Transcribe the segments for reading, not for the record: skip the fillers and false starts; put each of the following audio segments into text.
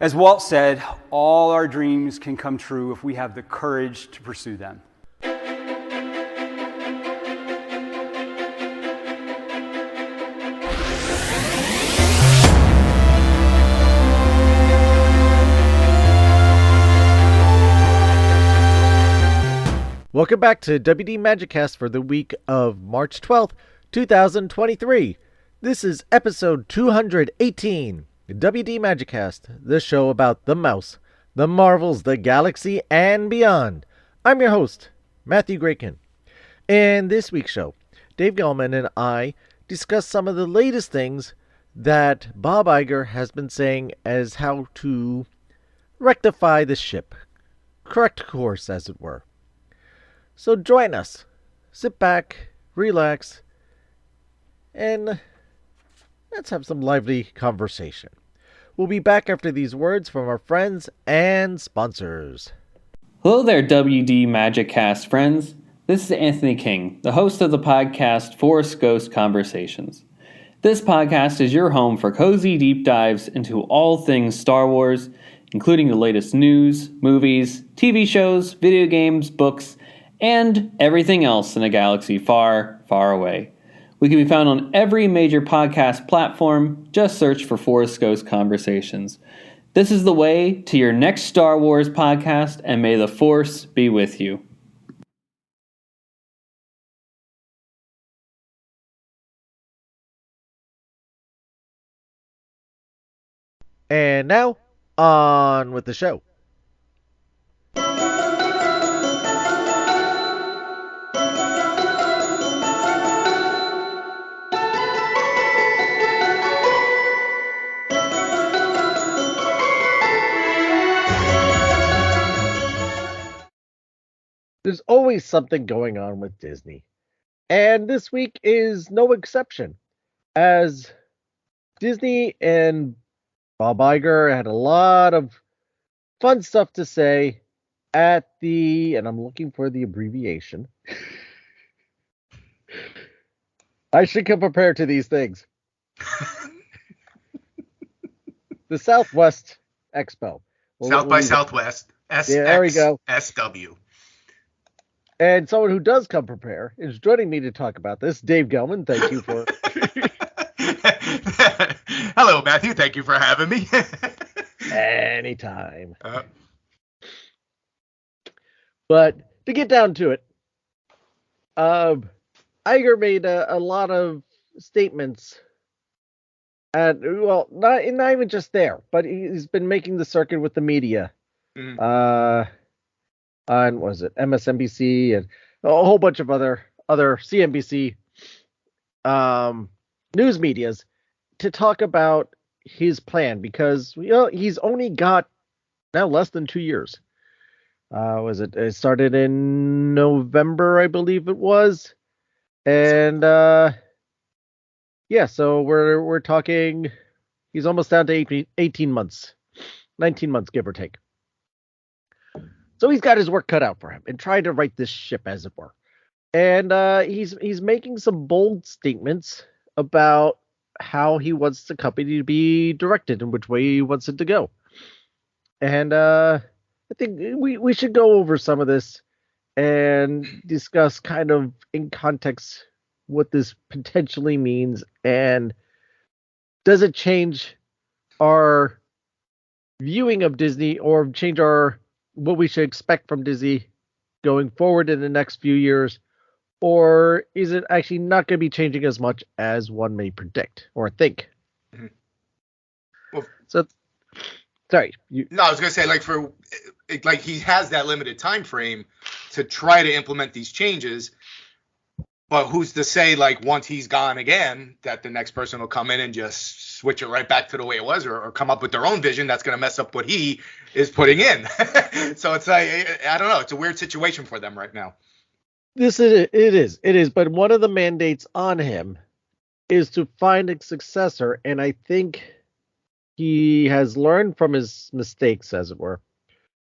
As Walt said, all our dreams can come true if we have the courage to pursue them. Welcome back to WD MagicCast for the week of March 12th, 2023. This is episode 218, WD MagicCast, the show about the mouse, the Marvels, the galaxy, and beyond. I'm your host, Matthew Gracon. In this week's show, Dave Gallman and I discuss some of the latest things that Bob Iger has been saying as how to rectify the ship, correct course, as it were. So join us, sit back, relax, and let's have some lively conversation. We'll be back after these words from our friends and sponsors. Hello there, WD MagicCast friends. This is Anthony King, the host of the podcast Force Ghost Conversations. This podcast is your home for cozy deep dives into all things Star Wars, including the latest news, movies, TV shows, video games, books, and everything else in a galaxy far, far away. We can be found on every major podcast platform. Just search for Force Ghost Conversations. This is the way to your next Star Wars podcast, and may the Force be with you. And now, on with the show. There's always something going on with Disney, and this week is no exception, as Disney and Bob Iger had a lot of fun stuff to say at the, and I'm looking for the abbreviation. I should come prepared to these things. The Southwest Expo. South by Southwest. There we go. SW. And someone who does come prepare is joining me to talk about this, Dave Gallman. Thank you for... Hello, Matthew. Thank you for having me. Anytime. But to get down to it, Iger made a lot of statements. Well, not even just there, but he's been making the circuit with the media. Mm-hmm. On was it MSNBC and a whole bunch of other CNBC news medias to talk about his plan, because he's only got now less than 2 years. It started in November, I believe it was, and so we're talking he's almost down to 18 months, 19 months, give or take. So he's got his work cut out for him and trying to right this ship, as it were. And he's making some bold statements about how he wants the company to be directed and which way he wants it to go. And I think we should go over some of this and discuss kind of in context what this potentially means, and does it change our viewing of Disney or change what we should expect from Disney going forward in the next few years, or is it actually not going to be changing as much as one may predict or think? Mm-hmm. Well, so, sorry. No, I was going to say, he has that limited time frame to try to implement these changes, but who's to say, once he's gone again, that the next person will come in and just switch it right back to the way it was, or come up with their own vision that's going to mess up what he is putting in. So it's I don't know. It's a weird situation for them right now. It is. But one of the mandates on him is to find a successor. And I think he has learned from his mistakes, as it were,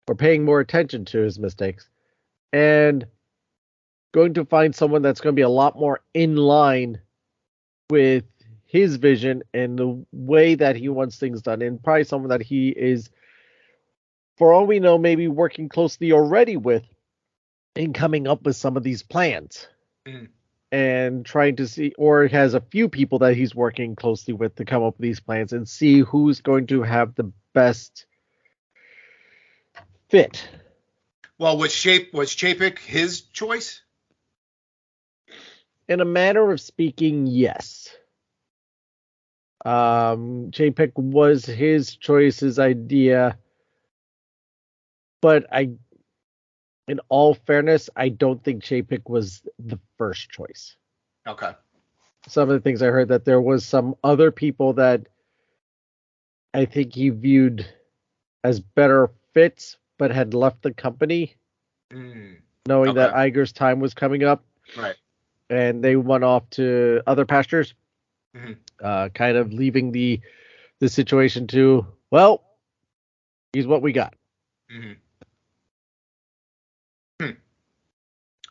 or paying more attention to his mistakes, and going to find someone that's going to be a lot more in line with his vision and the way that he wants things done, and probably someone that he is for all we know, maybe working closely already with and coming up with some of these plans. Mhm. And trying to see, or has a few people that he's working closely with to come up with these plans and see who's going to have the best fit. Well, was Chapek his choice? In a manner of speaking, yes. Chapek was his choice, his idea, but in all fairness, I don't think Chapek was the first choice. Okay. Some of the things I heard that there was some other people that I think he viewed as better fits, but had left the company, knowing that Okay. Iger's time was coming up, Right. and they went off to other pastures, Mhm. kind of leaving the situation to, well, he's what we got. Mhm.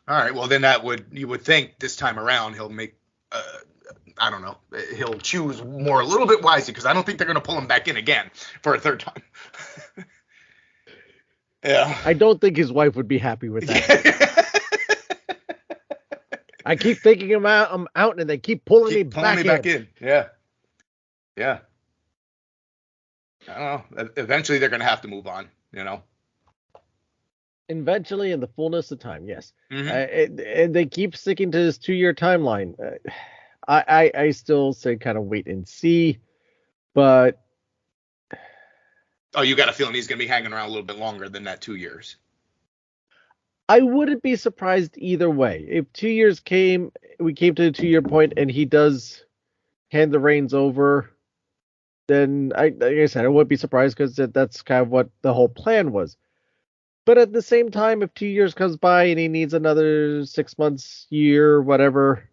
All right. Well, then you would think this time around he'll make, I don't know, he'll choose more a little bit wisely, because I don't think they're going to pull him back in again for a third time. Yeah. I don't think his wife would be happy with that. I keep thinking I'm out, and they keep pulling me back in. Yeah. Yeah. I don't know. Eventually they're going to have to move on, you know? Eventually, in the fullness of time, yes. Mhm. And they keep sticking to this 2-year timeline. I still say kind of wait and see, but Oh, you got a feeling he's going to be hanging around a little bit longer than that 2 years. I wouldn't be surprised either way. If 2 years we came to the 2-year point, and he does hand the reins over, then like I said, I wouldn't be surprised, because that's kind of what the whole plan was. But at the same time, if 2 years comes by and he needs another 6 months, year, whatever,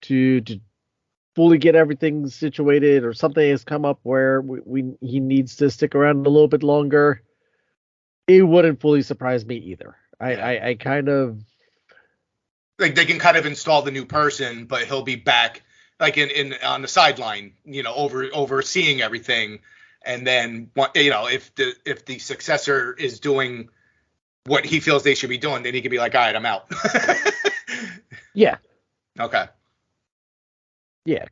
to fully get everything situated, or something has come up where he needs to stick around a little bit longer, it wouldn't fully surprise me either. Yeah. I kind of, Like, they can kind of install the new person, but he'll be back like in on the sideline, overseeing everything. And then, if the successor is doing what he feels they should be doing, then he can be like, all right, I'm out. yeah, Okay.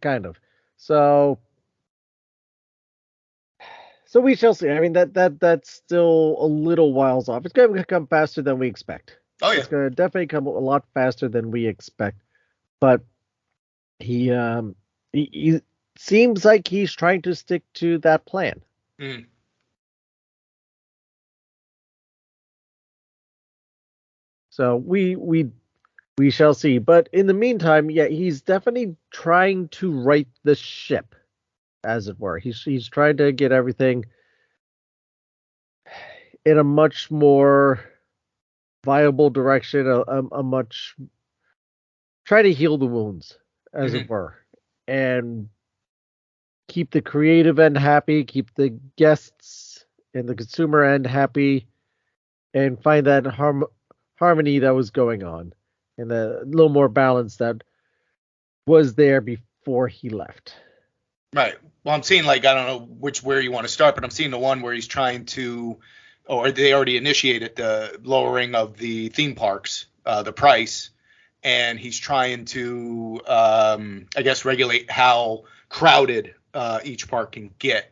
kind of. So we shall see. I mean, that's still a little whiles off. It's going to come faster than we expect. Oh yeah. It's going to definitely come a lot faster than we expect. But he seems like he's trying to stick to that plan. Mm. So we shall see. But in the meantime, yeah, he's definitely trying to right the ship, as it were. He's trying to get everything in a much more viable direction, a much try to heal the wounds, as it Mhm. were, and keep the creative end happy, keep the guests and the consumer end happy, and find that harmony that was going on, and a little more balance that was there before he left. Right. Well, I'm seeing, like, I don't know where you want to start, but I'm seeing the one where he's trying to, or they already initiated the lowering of the theme parks, the price, and he's trying to, I guess, regulate how crowded each park can get.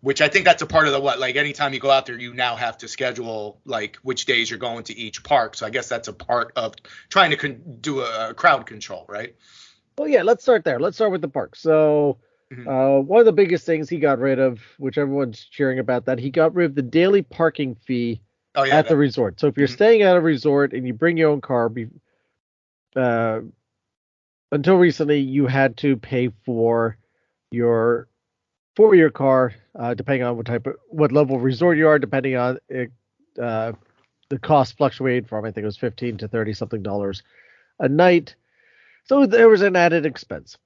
Which I think that's a part of like, anytime you go out there, you now have to schedule like which days you're going to each park. So I guess that's a part of trying to do a crowd control, right? Well, yeah, let's start there. Let's start with the park. So, Mm-hmm. one of the biggest things he got rid of, which everyone's cheering about, that he got rid of the daily parking fee Oh yeah. at the resort. So if you're Mhm. staying at a resort and you bring your own car, until recently you had to pay for your car, depending on what level of resort you are, depending on it, the cost fluctuated from, I think it was $15 to $30 something a night. So there was an added expense.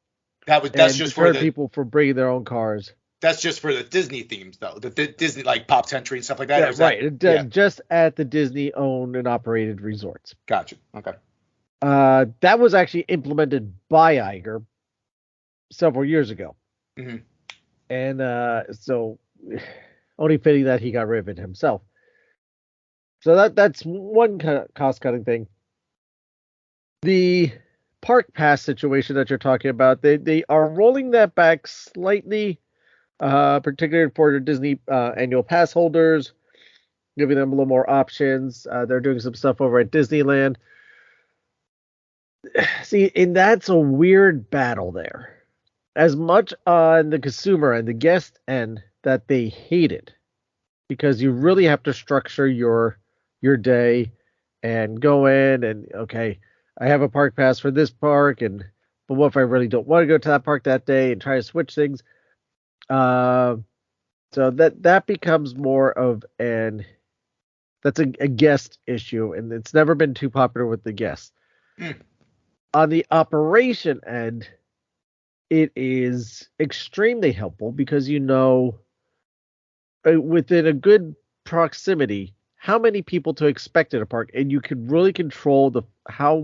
That's And just for deterred people from bringing their own cars. That's just for the Disney themes, though. The Disney, like Pop Century and stuff like that. Yeah, Or is that, right. yeah. Just at the Disney owned and operated resorts. Gotcha. Okay. That was actually implemented by Iger several years ago. Mm-hmm. And so only fitting that he got rid of it himself. So that's one kind of cost-cutting thing. The park pass situation that you're talking about, they are rolling that back slightly, particularly for the Disney annual pass holders, giving them a little more options. They're doing some stuff over at Disneyland. See, and that's a weird battle there. As much on the consumer and the guest end that they hate it, because you really have to structure your day and go in and, okay, I have a park pass for this park, but what if I really don't want to go to that park that day and try to switch things? So that becomes more of that's a guest issue, and it's never been too popular with the guests. On the operation end, it is extremely helpful because within a good proximity how many people to expect at a park, and you can really control how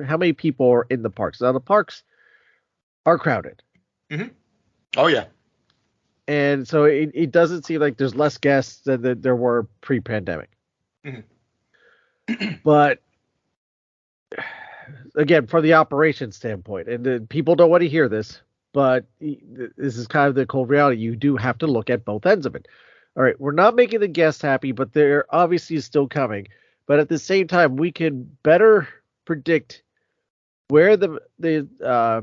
many people are in the parks. Now the parks are crowded. Mm-hmm. Oh yeah. And so it doesn't seem like there's less guests than there were pre-pandemic. Mm-hmm. But again, from the operation standpoint, and people don't want to hear this, but this is kind of the cold reality. You do have to look at both ends of it. All right, we're not making the guests happy, but they're obviously still coming. But at the same time, we can better predict where the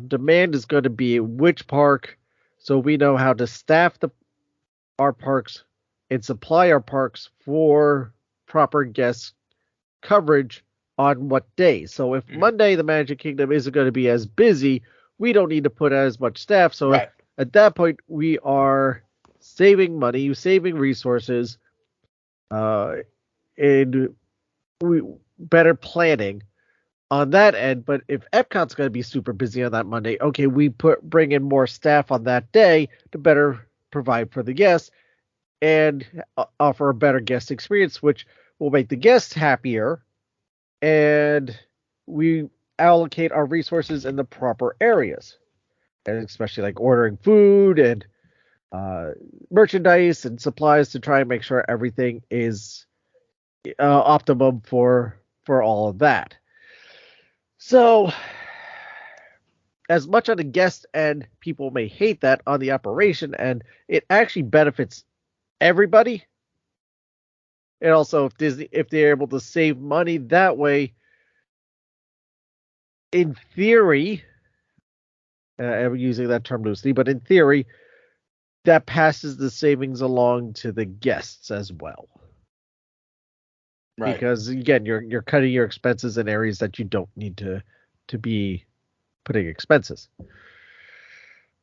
demand is going to be, which park, so we know how to staff our parks and supply our parks for proper guest coverage on what day. So if Monday the Magic Kingdom isn't going to be as busy, we don't need to put out as much staff. So right. At that point, we are saving money, saving resources, and better planning on that end. But if Epcot's going to be super busy on that Monday, okay, we bring in more staff on that day to better provide for the guests and offer a better guest experience, which will make the guests happier, and we allocate our resources in the proper areas, and especially like ordering food and merchandise and supplies to try and make sure everything is optimum for all of that. So as much on the guest end, people may hate that, on the operation end, it actually benefits everybody. And also, if they're able to save money that way, in theory, I'm using that term loosely, but in theory, that passes the savings along to the guests as well. Right. Because again, you're cutting your expenses in areas that you don't need to be putting expenses.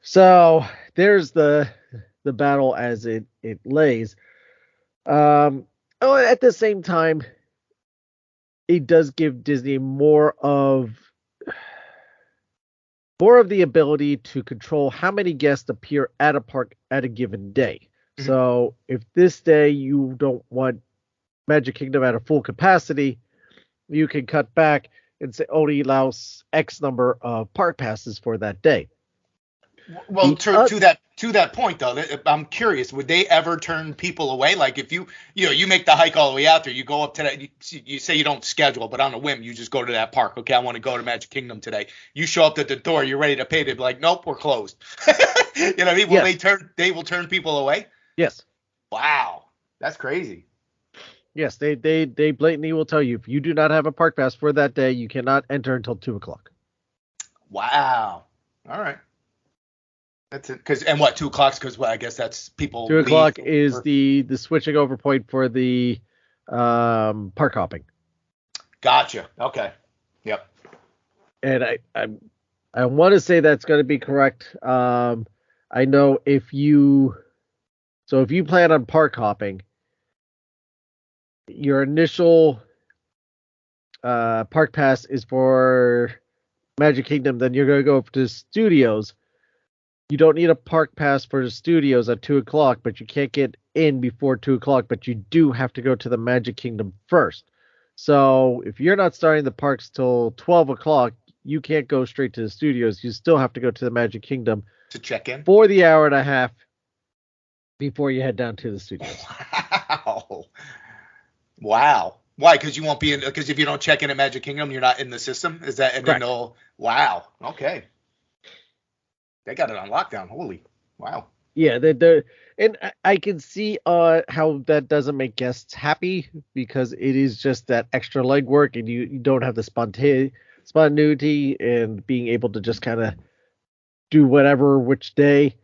So there's the battle as it lays. At the same time, it does give Disney more of the ability to control how many guests appear at a park at a given day. Mm-hmm. So if this day you don't want Magic Kingdom at a full capacity, you can cut back and say only allows X number of park passes for that day. Well, to that point though, I'm curious, would they ever turn people away? Like if you make the hike all the way out there, you go up to that, you say you don't schedule, but on a whim, you just go to that park. Okay, I want to go to Magic Kingdom today. You show up at the door, you're ready to pay. They'd be like, nope, we're closed. You know what I mean? Will they will turn people away? Yes. Wow, that's crazy. Yes, they blatantly will tell you, if you do not have a park pass for that day, you cannot enter until 2:00. Wow. All right. That's it. 2:00? Because I guess that's people. 2:00 is the switching over point for the park hopping. Gotcha. Okay. Yep. And I want to say that's going to be correct. I know if you plan on park hopping, your initial park pass is for Magic Kingdom, then you're going to go up to studios. You don't need a park pass for the studios at 2:00, but you can't get in before 2:00, but you do have to go to the Magic Kingdom first. So if you're not starting the parks till 12:00, you can't go straight to the studios. You still have to go to the Magic Kingdom to check in for the hour and a half before you head down to the studios. Wow. Why? Because you won't be in. Because if you don't check in at Magic Kingdom, you're not in the system. Is that? And Correct. then they'll. Wow. Okay. They got it on lockdown. Holy. Wow. Yeah, and I can see how that doesn't make guests happy because it is just that extra legwork, and you don't have the spontaneity and being able to just kind of do whatever which day.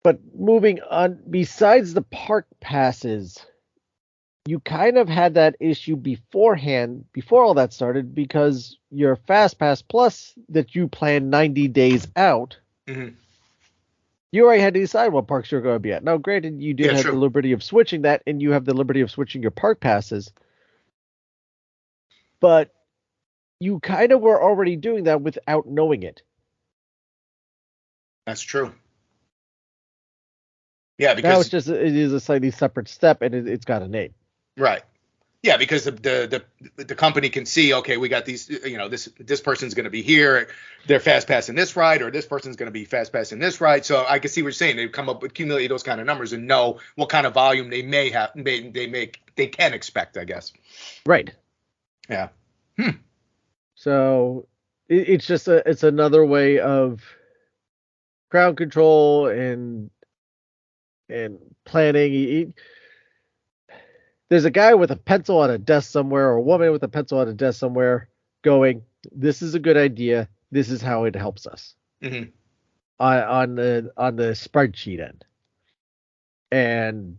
But moving on, besides the park passes, you kind of had that issue beforehand, before all that started, because your Fast Pass Plus that you planned 90 days out, you already had to decide what parks you're going to be at. Now, granted, you did have the liberty of switching that, and you have the liberty of switching your park passes, but you kind of were already doing that without knowing it. That's true. Yeah, because now it is a slightly separate step, and it's got a name. Right. Yeah, because the company can see, okay, we got these, this person's going to be here, they're fast passing this ride, or this person's going to be fast passing this ride. So I can see what you're saying. They come up with accumulate those kind of numbers and know what kind of volume they may have, they can expect, I guess. Right. Yeah. So it's just it's another way of crowd control and planning. There's a guy with a pencil on a desk somewhere, or a woman with a pencil on a desk somewhere, going, "This is a good idea. This is how it helps us." Mm-hmm. On the spreadsheet end, and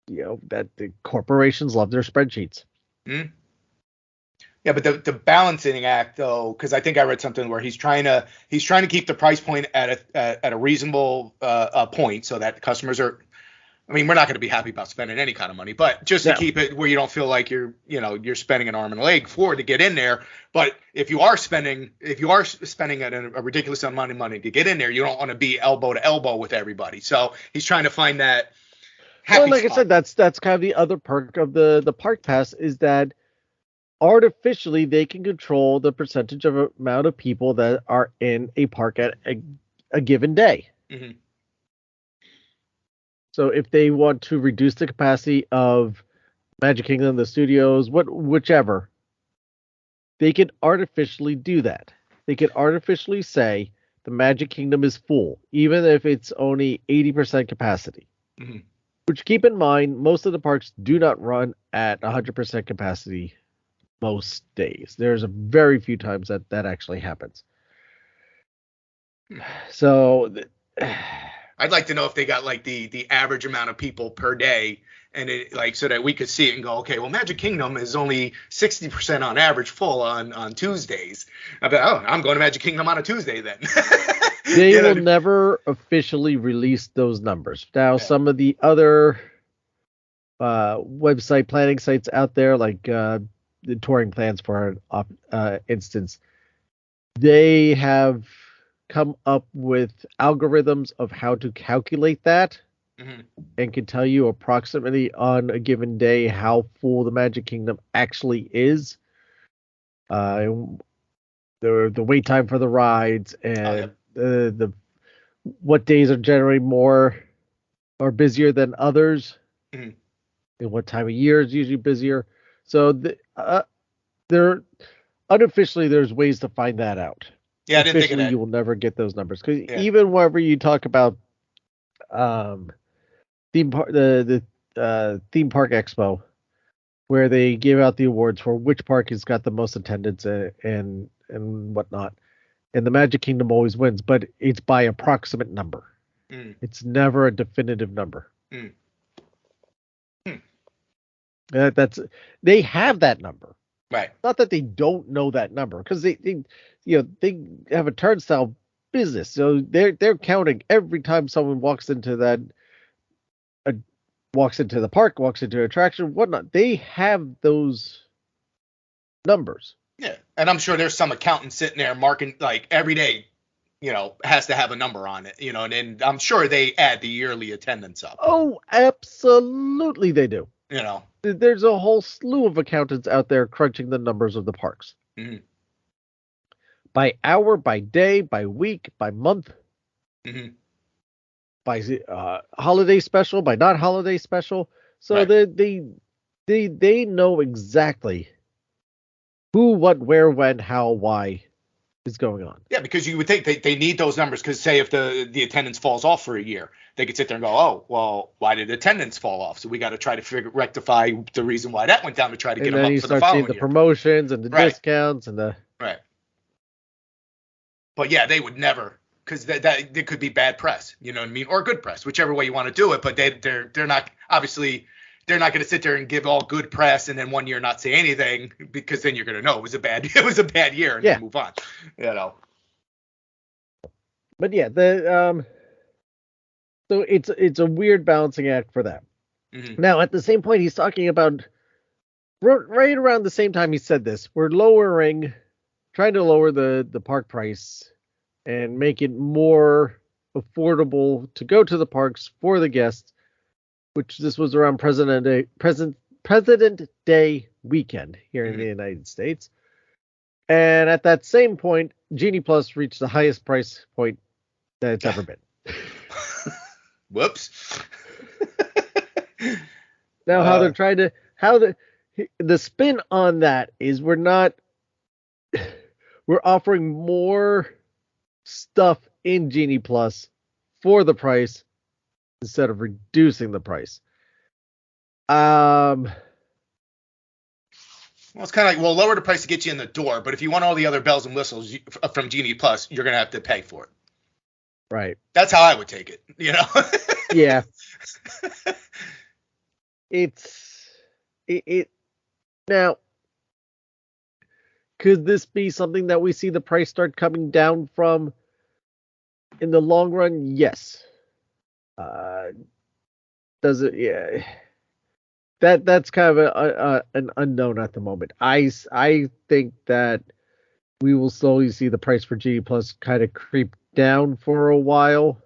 that the corporations love their spreadsheets. Mm-hmm. Yeah, but the balancing act, though, because I think I read something where he's trying to keep the price point at a reasonable point, so that customers are. I mean, we're not going to be happy about spending any kind of money, but just to keep it where you don't feel like you're spending an arm and a leg to get in there. But if you are spending at a ridiculous amount of money to get in there, you don't want to be elbow to elbow with everybody. So he's trying to find that happy spot. I said, that's kind of the other perk of the park pass, is that artificially they can control the percentage of amount of people that are in a park at a given day. Mm-hmm. So if they want to reduce the capacity of Magic Kingdom, the studios, whichever, they can artificially do that. They can artificially say the Magic Kingdom is full, even if it's only 80% capacity. Mm-hmm. Which, keep in mind, most of the parks do not run at 100% capacity most days. There's a very few times that actually happens. So I'd like to know if they got like the average amount of people per day, and it so that we could see it and go, okay, well, Magic Kingdom is only 60% on average full on Tuesdays. I bet, I'm going to Magic Kingdom on a Tuesday then. They will never officially release those numbers. Now, some of the other website planning sites out there, like the touring plans, for instance, they have come up with algorithms of how to calculate that, and can tell you approximately on a given day how full the Magic Kingdom actually is. The wait time for the rides, and the what days are generally more or busier than others, and what time of year is usually busier. So there unofficially there's ways to find that out. Yeah, I didn't think of that. You will never get those numbers, because even whenever you talk about theme park expo, where they give out the awards for which park has got the most attendance and whatnot, and the Magic Kingdom always wins, but it's by approximate number. It's never a definitive number. They have that number. Right. Not that they don't know that number, because they have a turnstile business, so they're counting every time someone walks into the park, walks into an attraction, whatnot. They have those numbers. Yeah, and I'm sure there's some accountant sitting there marking, like, every day, has to have a number on it, and I'm sure they add the yearly attendance up. Oh, absolutely they do. There's a whole slew of accountants out there crunching the numbers of the parks. By hour, by day, by week, by month, by holiday special, by not holiday special. So they They know exactly who, what, where, when, how, why is going on. Yeah, because you would think they need those numbers because say if the attendance falls off for a year, they could sit there and go, oh, well, why did attendance fall off? So we got to try to rectify the reason why that went down to try to get them up for the following year. And then you start seeing the promotions and the discounts and the... Right. But yeah, they would never, because that could be bad press, you know what I mean? Or good press, whichever way you want to do it. But they're not, obviously, they're not going to sit there and give all good press and then one year not say anything, because then you're going to know it was a bad year and then move on, you know. But yeah, so it's a weird balancing act for them. Mm-hmm. Now, at the same point, he's talking about right around the same time he said this, we're trying to lower the park price and make it more affordable to go to the parks for the guests, which this was around President Day weekend here in the United States. And at that same point, Genie Plus reached the highest price point that it's ever been. Whoops. Now, how they're trying to, the spin on that is we're offering more stuff in Genie Plus for the price instead of reducing the price. Well, it's kind of like, lower the price to get you in the door, but if you want all the other bells and whistles from Genie Plus, you're going to have to pay for it. Right. That's how I would take it, you know? Yeah. Now, could this be something that we see the price start coming down from in the long run? Yes. Does it? Yeah. That's kind of an unknown at the moment. I think that we will slowly see the price for Genie Plus kind of creep down for a while.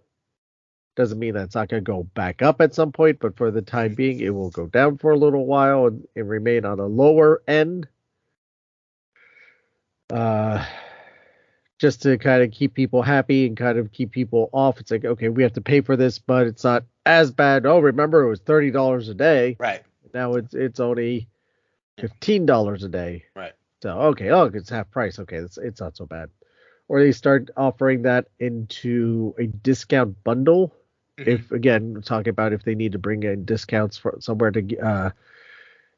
Doesn't mean that's not going to go back up at some point, but for the time being, it will go down for a little while and remain on a lower end. Just to kind of keep people happy and kind of keep people off. It's like, okay, we have to pay for this, but it's not as bad. Oh, remember, it was $30 a day. Right. Now it's only $15 a day. Right. So, okay, it's half price. Okay, it's not so bad. Or they start offering that into a discount bundle. Mm-hmm. If, again, we're talking about if they need to bring in discounts for somewhere to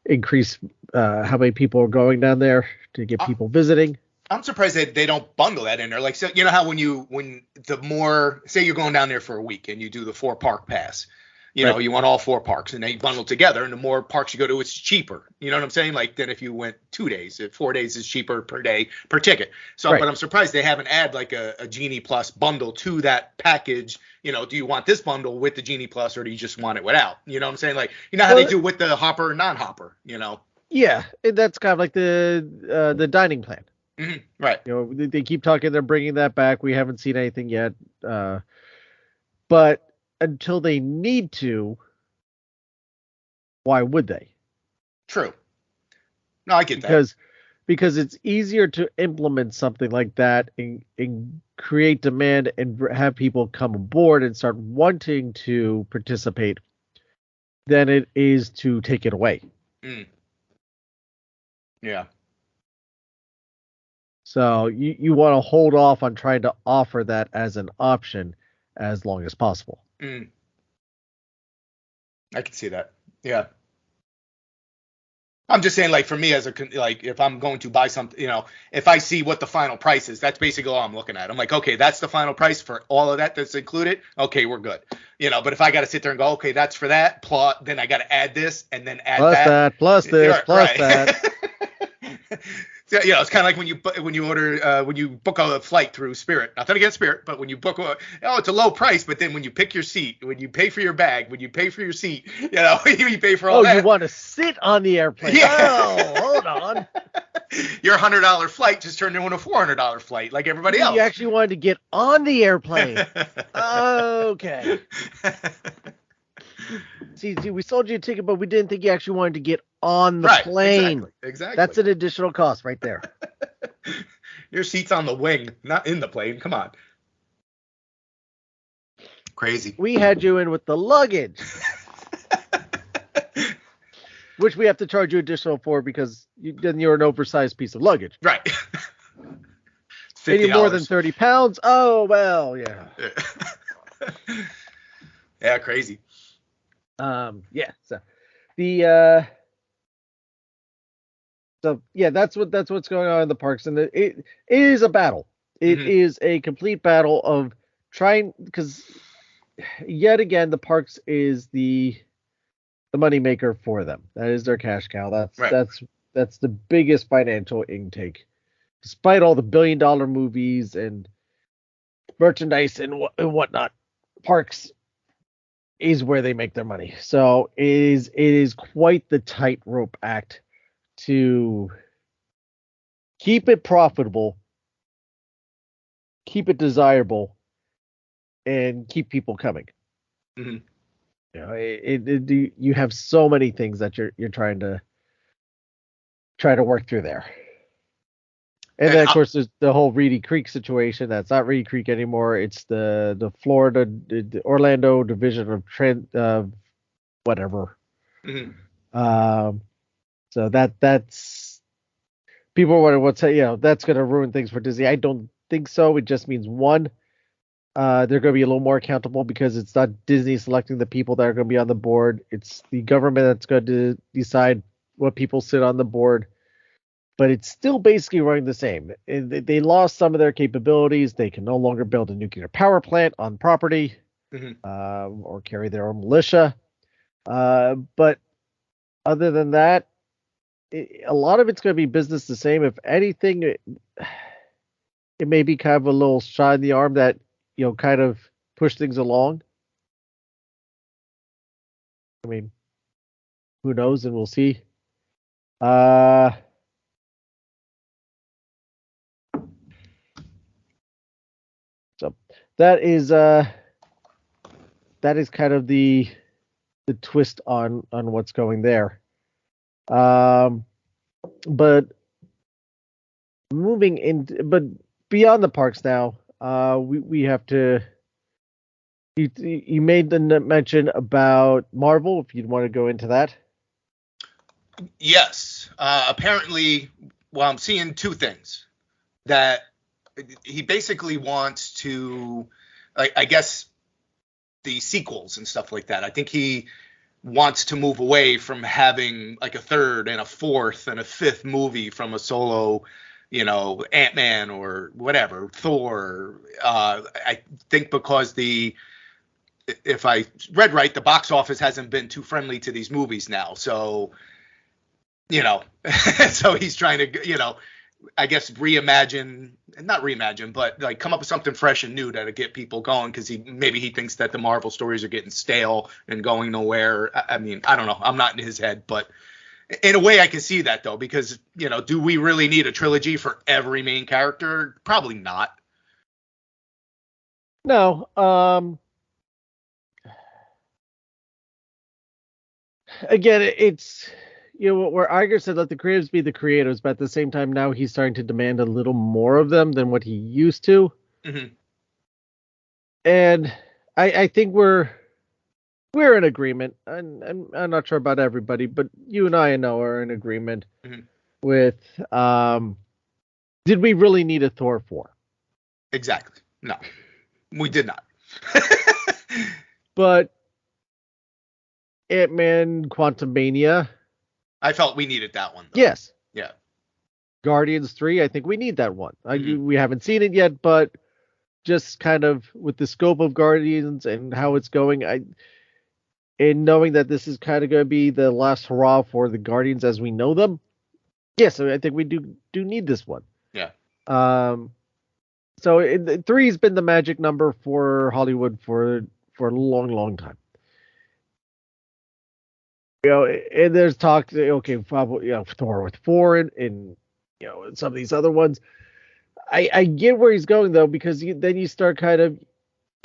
increase how many people are going down there to get people visiting. I'm surprised that they don't bundle that in there. Like, so you know how when the more, say you're going down there for a week and you do the 4-park pass, you know, you want all 4 parks and they bundle together, and the more parks you go to, it's cheaper. You know what I'm saying? Like, than if you went 2 days. 4 days is cheaper per day per ticket. So, but I'm surprised they haven't added like a Genie Plus bundle to that package. You know, do you want this bundle with the Genie Plus, or do you just want it without? You know what I'm saying? Like, you know how they do with the Hopper and non-Hopper, you know? Yeah, that's kind of like the dining plan. Mm-hmm. Right. You know, they keep talking, they're bringing that back. We haven't seen anything yet. But until they need to, why would they? True. No, I get that. Because it's easier to implement something like that and create demand and have people come aboard and start wanting to participate than it is to take it away. Mm. Yeah. So you want to hold off on trying to offer that as an option as long as possible. Mm. I can see that. Yeah. I'm just saying, like, for me, if I'm going to buy something, you know, if I see what the final price is, that's basically all I'm looking at. I'm like, okay, that's the final price for all of that's included. Okay, we're good. You know, but if I got to sit there and go, okay, that's for that plot, then I got to add this and then add plus that. Plus this, plus right. that. So, you know, it's kind of like when you book a flight through Spirit. Nothing against Spirit, but when you book it's a low price, but then when you pick your seat, when you pay for your bag, when you pay for your seat, you know, you pay for all that. Oh, you want to sit on the airplane? Yeah. Oh, hold on. Your $100 flight just turned into a $400 flight, like everybody else. You actually wanted to get on the airplane. Okay. See, we sold you a ticket, but we didn't think you actually wanted to get on the plane. Exactly. That's an additional cost right there. Your seat's on the wing, not in the plane. Come on. Crazy. We had you in with the luggage. Which we have to charge you additional for because then you're an oversized piece of luggage. Right. Any more than 30 pounds? Oh, well, yeah. Yeah, crazy. Yeah. So that's what's going on in the parks, and it is a battle. It is a complete battle of trying, because yet again the parks is the moneymaker for them. That is their cash cow. That's the biggest financial intake, despite all the billion-dollar movies and merchandise and whatnot. Parks is where they make their money. So it is quite the tightrope act to keep it profitable, keep it desirable, and keep people coming. Mm-hmm. You have so many things that you're trying to work through there. And then, of course, there's the whole Reedy Creek situation. That's not Reedy Creek anymore. It's the Florida, the Orlando division of whatever. Mm-hmm. So that's people wonder that's going to ruin things for Disney. I don't think so. It just means one, they're going to be a little more accountable because it's not Disney selecting the people that are going to be on the board. It's the government that's going to decide what people sit on the board. But it's still basically running the same. They lost some of their capabilities. They can no longer build a nuclear power plant on property, or carry their own militia. But other than that, a lot of it's going to be business the same. If anything, it may be kind of a little shot in the arm that, kind of push things along. I mean, who knows? And we'll see. So that is kind of the twist on what's going there. But beyond the parks now, we have to. You made the mention about Marvel. If you'd want to go into that. Yes. Apparently, I'm seeing two things. That he basically wants to, I guess, the sequels and stuff like that. I think he wants to move away from having like a third and a fourth and a fifth movie from a solo, Ant-Man or whatever, Thor. I think because if I read right, the box office hasn't been too friendly to these movies now. So, so he's trying to, I guess not reimagine, but like come up with something fresh and new that'll get people going, because he thinks that the Marvel stories are getting stale and going nowhere. I mean, I don't know. I'm not in his head, but in a way I can see that though, because, do we really need a trilogy for every main character? Probably not. No. Again, it's where Iger said let the creatives be the creators, but at the same time now he's starting to demand a little more of them than what he used to. Mm-hmm. And I think we're in agreement, and I'm not sure about everybody, but you and I know are in agreement with did we really need a Thor 4? Exactly. No, we did not. But Ant-Man Quantumania, I felt we needed that one, though. Yes. Yeah. Guardians 3, I think we need that one. We haven't seen it yet, but just kind of with the scope of Guardians and how it's going, and knowing that this is kind of going to be the last hurrah for the Guardians as we know them, yes, I think we do need this one. Yeah. So 3 has been the magic number for Hollywood for a long, long time. And there's talk, okay, probably, Thor with 4 and some of these other ones. I get where he's going though, because then you start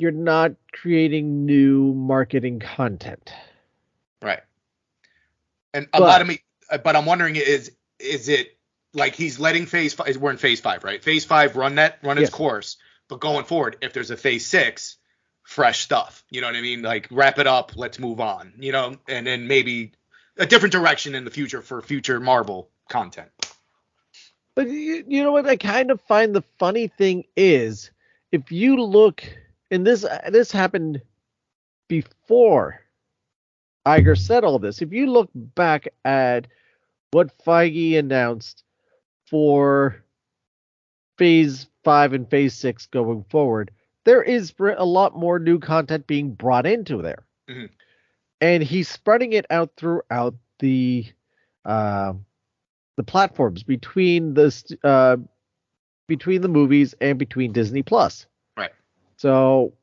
you're not creating new marketing content. Right. And but I'm wondering, is it like he's letting phase 5, we're in phase 5, right? Phase 5 run its course, but going forward, if there's a phase 6, fresh stuff, you know what I mean? Like wrap it up, let's move on, and then maybe a different direction in the future for future Marvel content. But you know what? I kind of find the funny thing is, if you look, and this happened before Iger said all this. If you look back at what Feige announced for Phase 5 and Phase 6 going forward, there is a lot more new content being brought into there. Mm-hmm. And he's spreading it out throughout the platforms between the movies and between Disney Plus. Right. So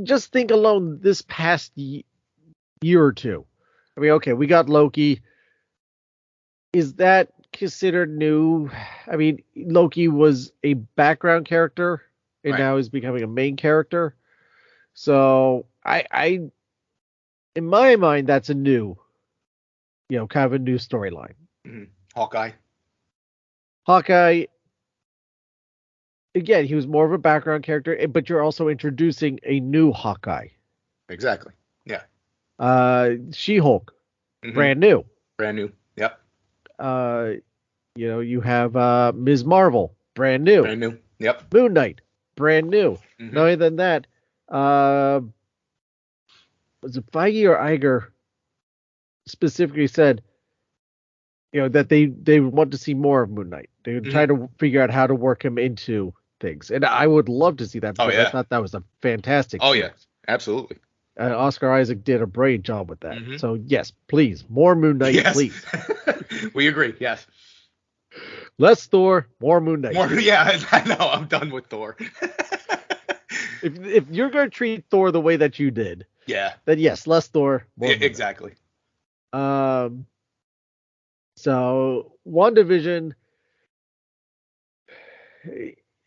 just think alone this past year or two. I mean, okay, we got Loki. Is that considered new? I mean, Loki was a background character and now is becoming a main character. So I in my mind, that's a new, kind of a new storyline. Mm-hmm. Hawkeye, again, he was more of a background character, but you're also introducing a new Hawkeye. Exactly. Yeah. She-Hulk, mm-hmm. Brand new. Yep. You have Ms. Marvel, brand new. Yep. Moon Knight, brand new. Mm-hmm. Not only than that, was it Feige or Iger specifically said, that they want to see more of Moon Knight. They would try to figure out how to work him into things. And I would love to see that. Oh, yeah. I thought that was a fantastic series. Yeah, absolutely. Oscar Isaac did a great job with that. Mm-hmm. So, yes, please, more Moon Knight, please. We agree, yes. Less Thor, more Moon Knight. Yeah, I know. I'm done with Thor. If you're going to treat Thor the way that you did, then yes, less Thor, more Moon Knight. Exactly. So, WandaVision,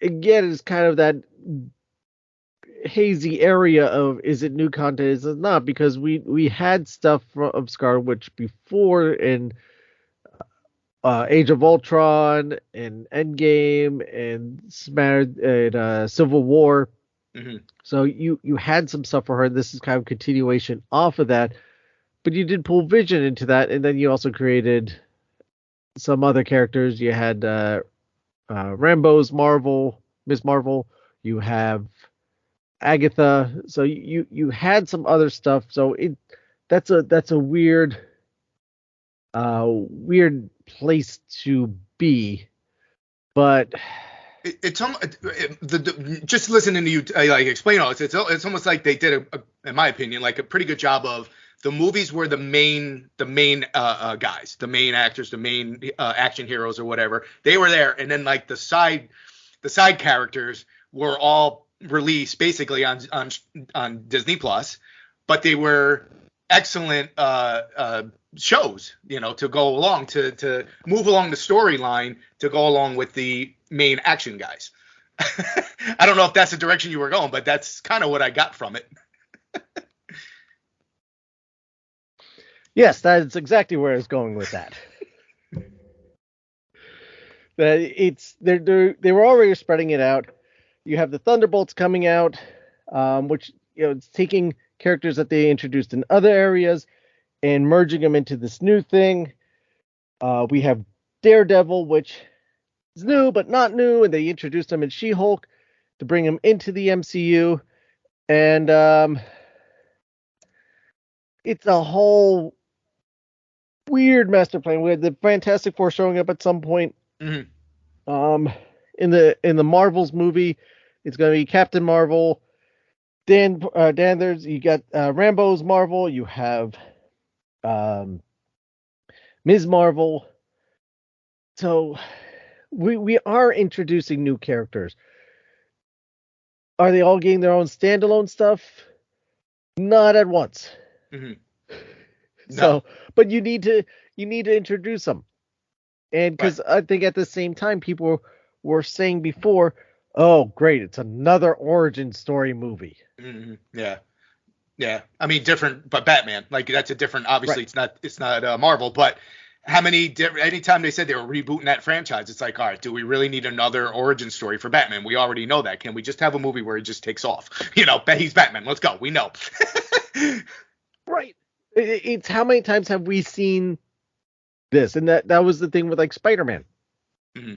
again, is kind of that hazy area of, is it new content, is it not? Because we had stuff of Scarlet Witch before in Age of Ultron and Endgame and Civil War. Mm-hmm. So you had some stuff for her. This is kind of continuation off of that. But you did pull Vision into that, and then you also created some other characters. You had Rambo's Ms. Marvel. You have Agatha. So you had some other stuff. So that's a weird place to be. But it's just listening to you explain all this. It's almost like they did in my opinion, like a pretty good job of. The movies were the main guys, the main actors, the main action heroes or whatever. They were there, and then like the side characters were all released basically on Disney Plus, but they were excellent shows, to go along to move along the storyline to go along with the main action guys. I don't know if that's the direction you were going, but that's kind of what I got from it. Yes, that's exactly where I was going with that. They were already spreading it out. You have the Thunderbolts coming out, which it's taking characters that they introduced in other areas and merging them into this new thing. We have Daredevil, which is new but not new, and they introduced him in She-Hulk to bring him into the MCU, and it's a whole weird master plan. We had the Fantastic Four showing up at some point. Mm-hmm. In the Marvels movie, it's going to be Captain Marvel. You got Rambo's Marvel. You have Ms. Marvel. So we are introducing new characters. Are they all getting their own standalone stuff? Not at once. Mm-hmm. No. So, but you need to introduce them, and because I think at the same time people were saying before, oh great, it's another origin story movie. Mm-hmm. Yeah. I mean, different, but Batman, like that's a different. Obviously, it's not Marvel, but anytime they said they were rebooting that franchise, it's like, all right, do we really need another origin story for Batman? We already know that. Can we just have a movie where he just takes off? He's Batman. Let's go. We know. Right. It's how many times have we seen this. And that was the thing with like Spider-Man. Mm-hmm.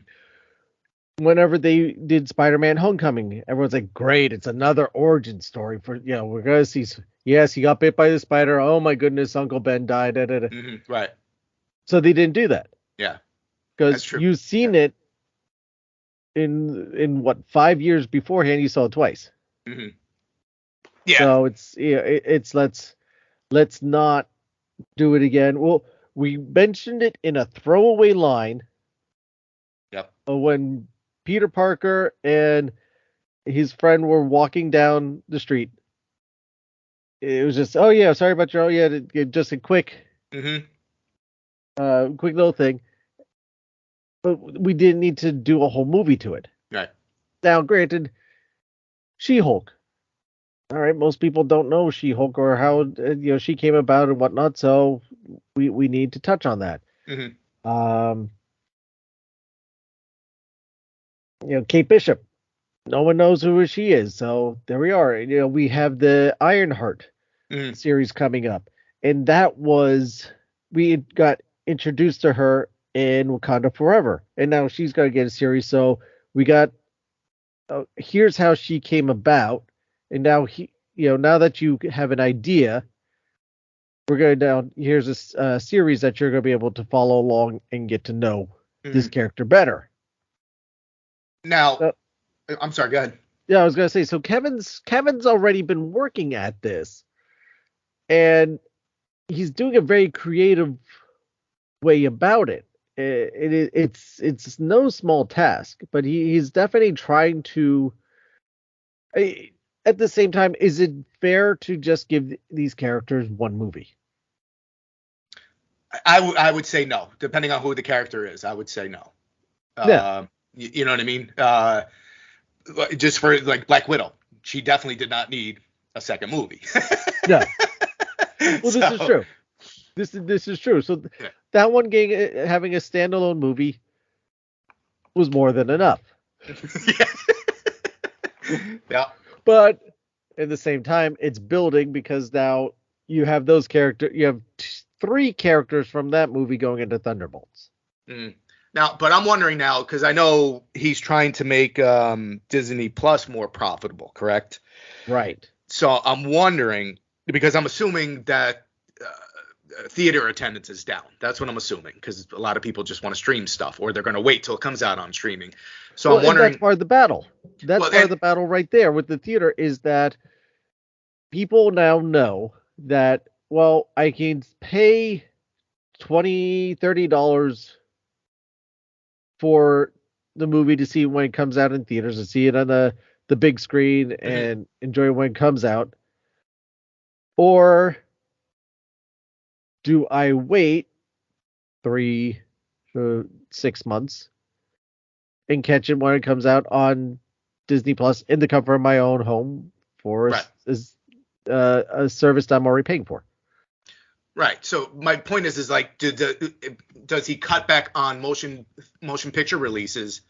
Whenever they did Spider-Man Homecoming, everyone's like, great, it's another origin story for, we're going to see, yes, he got bit by the spider. Oh my goodness, Uncle Ben died. Da, da, da. Mm-hmm. Right. So they didn't do that. Yeah. Because you've seen it in what, 5 years beforehand, you saw it twice. Mm-hmm. Yeah. So it's let's not do it again. Well, we mentioned it in a throwaway line. Yep. When Peter Parker and his friend were walking down the street. It was just, oh yeah, sorry about your, just a quick, quick little thing. But we didn't need to do a whole movie to it. Right. Now, granted, She-Hulk. All right, most people don't know She-Hulk or how she came about and whatnot, so we need to touch on that. Mm-hmm. Kate Bishop. No one knows who she is, so there we are. We have the Ironheart series coming up, and that was we got introduced to her in Wakanda Forever, and now she's going to get a series. So we got here's how she came about, and now now that you have an idea, we're going down. Here's a series that you're going to be able to follow along and get to know this character better. Now, I'm sorry. Go ahead. Yeah, I was going to say. So Kevin's already been working at this, and he's doing a very creative way about it. It's no small task, but he's definitely trying to. At the same time, is it fair to just give these characters one movie? I would say no, depending on who the character is. I would say no. Yeah. You know what I mean? Just for like Black Widow, she definitely did not need a second movie. No. Well, this is true. This is true. So that one having a standalone movie was more than enough. Yeah. But at the same time, it's building because now you have those characters. You have 3 characters from that movie going into Thunderbolts. Now, but I'm wondering now, because I know he's trying to make Disney Plus more profitable, correct? Right. So I'm wondering, because I'm assuming that theater attendance is down. That's what I'm assuming, because a lot of people just want to stream stuff, or they're going to wait till it comes out on streaming. So I'm wondering. That's part of the battle. That's part of the battle right there with the theater is that people now know that, well, I can pay $20, $30 for the movie to see when it comes out in theaters, to see it on the big screen and enjoy it when it comes out. Or do I wait 3 to 6 months and catch it when it comes out on Disney Plus in the comfort of my own home for a service that I'm already paying for? Right. So my point is like, does he cut back on motion picture releases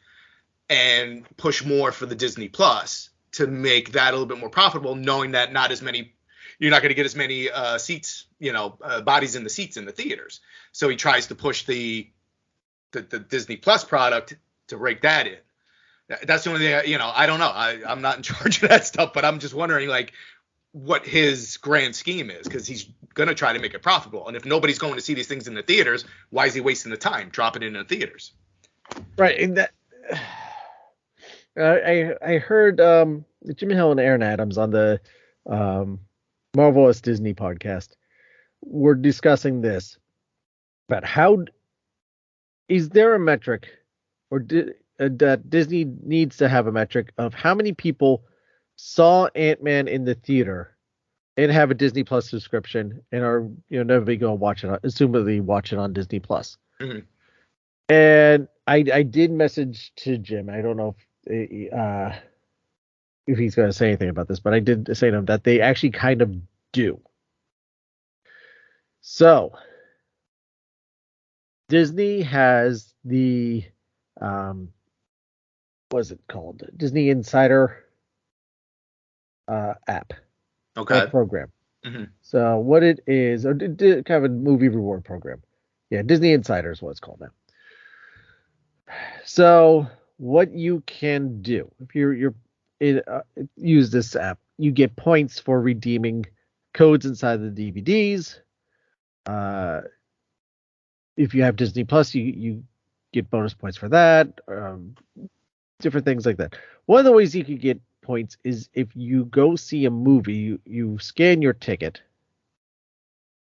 and push more for the Disney Plus to make that a little bit more profitable, knowing that you're not going to get as many seats, bodies in the seats in the theaters. So he tries to push the Disney Plus product to rake that in. That's the only thing, I don't know. I'm not in charge of that stuff, but I'm just wondering, like, what his grand scheme is, because he's going to try to make it profitable. And if nobody's going to see these things in the theaters, why is he wasting the time dropping it in the theaters? Right. And that I heard Jim Hill and Aaron Adams on the Marvelous Disney podcast were discussing this about how is there a metric or that Disney needs to have a metric of how many people saw Ant-Man in the theater and have a Disney Plus subscription and are never going to watch it, assumably watch it on Disney Plus. And I did message to Jim. I don't know if he's going to say anything about this, but I did say to him that they actually kind of do. So Disney has the what's it called? Disney Insider app. Okay. Program. So what it is, or kind of a movie reward program. Yeah, Disney Insider is what it's called now. So what you can do if use this app, you get points for redeeming codes inside the DVDs. If you have Disney Plus, you get bonus points for that. Different things like that. One of the ways you could get points is if you go see a movie, you scan your ticket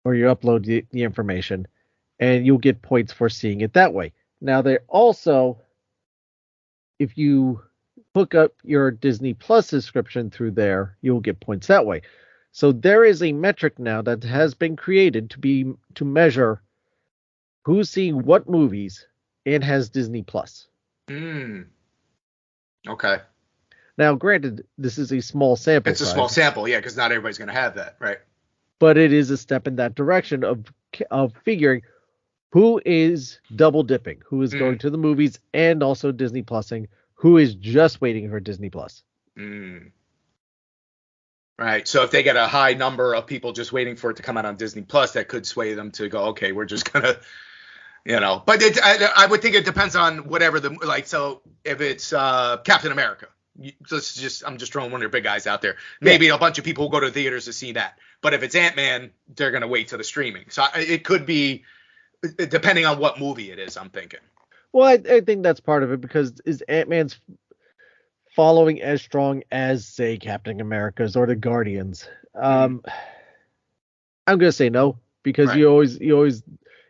or you upload the information, and you'll get points for seeing it that way. Now, they also, if you hook up your Disney Plus subscription through there, you'll get points that way. So there is a metric now that has been created to measure who's seeing what movies and has Disney Plus. Okay. Now, granted, this is a small sample. It's a small sample, yeah, because not everybody's going to have that, right? But it is a step in that direction of figuring who is double dipping, who is going to the movies and also Disney Plusing, who is just waiting for Disney Plus. Right. So if they get a high number of people just waiting for it to come out on Disney Plus, that could sway them to go, okay, we're just gonna, But I would think it depends on whatever so if it's Captain America, I'm just throwing one of your big guys out there. Maybe a bunch of people will go to the theaters to see that. But if it's Ant-Man, they're gonna wait till the streaming. So it could be depending on what movie it is. I'm thinking. Well, I think that's part of it because is Ant-Man's following as strong as, say, Captain America's or the Guardians? I'm gonna say no because you always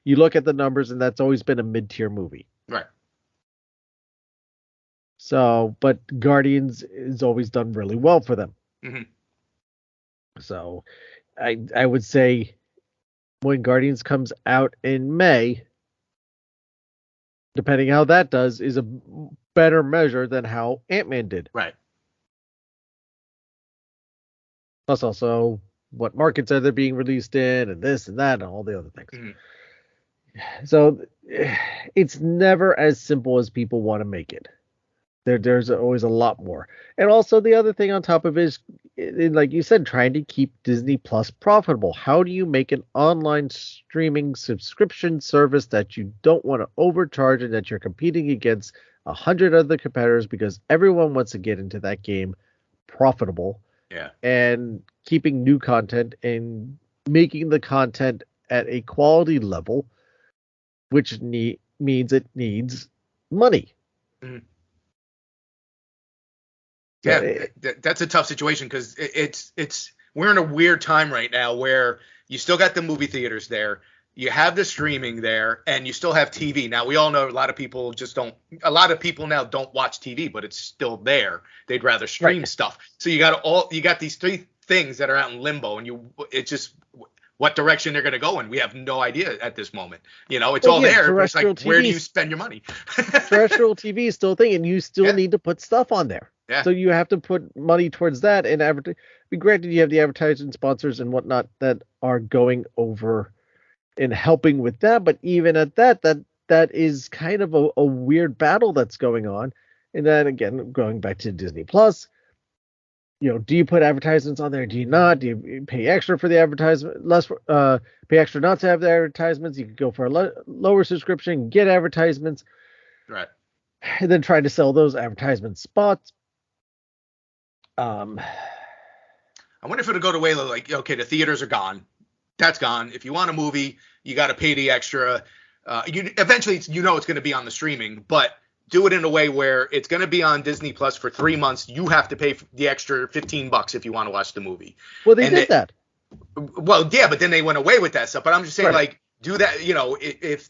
look at the numbers and that's always been a mid-tier movie. Right. So, but Guardians has always done really well for them. So, I would say when Guardians comes out in May, depending how that does, is a better measure than how Ant-Man did. Right. Plus also what markets are they being released in and this and that and all the other things. So it's never as simple as people want to make it. There's always a lot more. And also the other thing on top of it is, like you said, trying to keep Disney Plus profitable. How do you make an online streaming subscription service that you don't want to overcharge and that you're competing against 100 other competitors because everyone wants to get into that game profitable? Yeah. And keeping new content and making the content at a quality level, which means it needs money. Yeah, that's a tough situation because we're in a weird time right now where you still got the movie theaters there, you have the streaming there, and you still have TV. Now we all know a lot of people now don't watch TV, but it's still there. They'd rather stream stuff. So you got these three things that are out in limbo, and it's just what direction they're going to go in. We have no idea at this moment. It's all there. But it's like, where do you spend your money? Terrestrial TV is still a thing, and you still need to put stuff on there. Yeah. So you have to put money towards that and advertise. Granted, you have the advertising sponsors and whatnot that are going over and helping with that. But even at that is kind of a weird battle that's going on. And then again, going back to Disney Plus, do you put advertisements on there? Do you not? Do you pay extra for the advertisement? Pay extra not to have the advertisements. You could go for a lower subscription, get advertisements. Right. And then try to sell those advertisement spots. I wonder if it'll go to way like, okay, the theaters are gone. That's gone. If you want a movie, you got to pay the extra. Eventually, it's going to be on the streaming, but do it in a way where it's going to be on Disney Plus for 3 months. You have to pay the extra $15 if you want to watch the movie. Well, they did that. Well, yeah, but then they went away with that stuff. But I'm just saying, like, do that.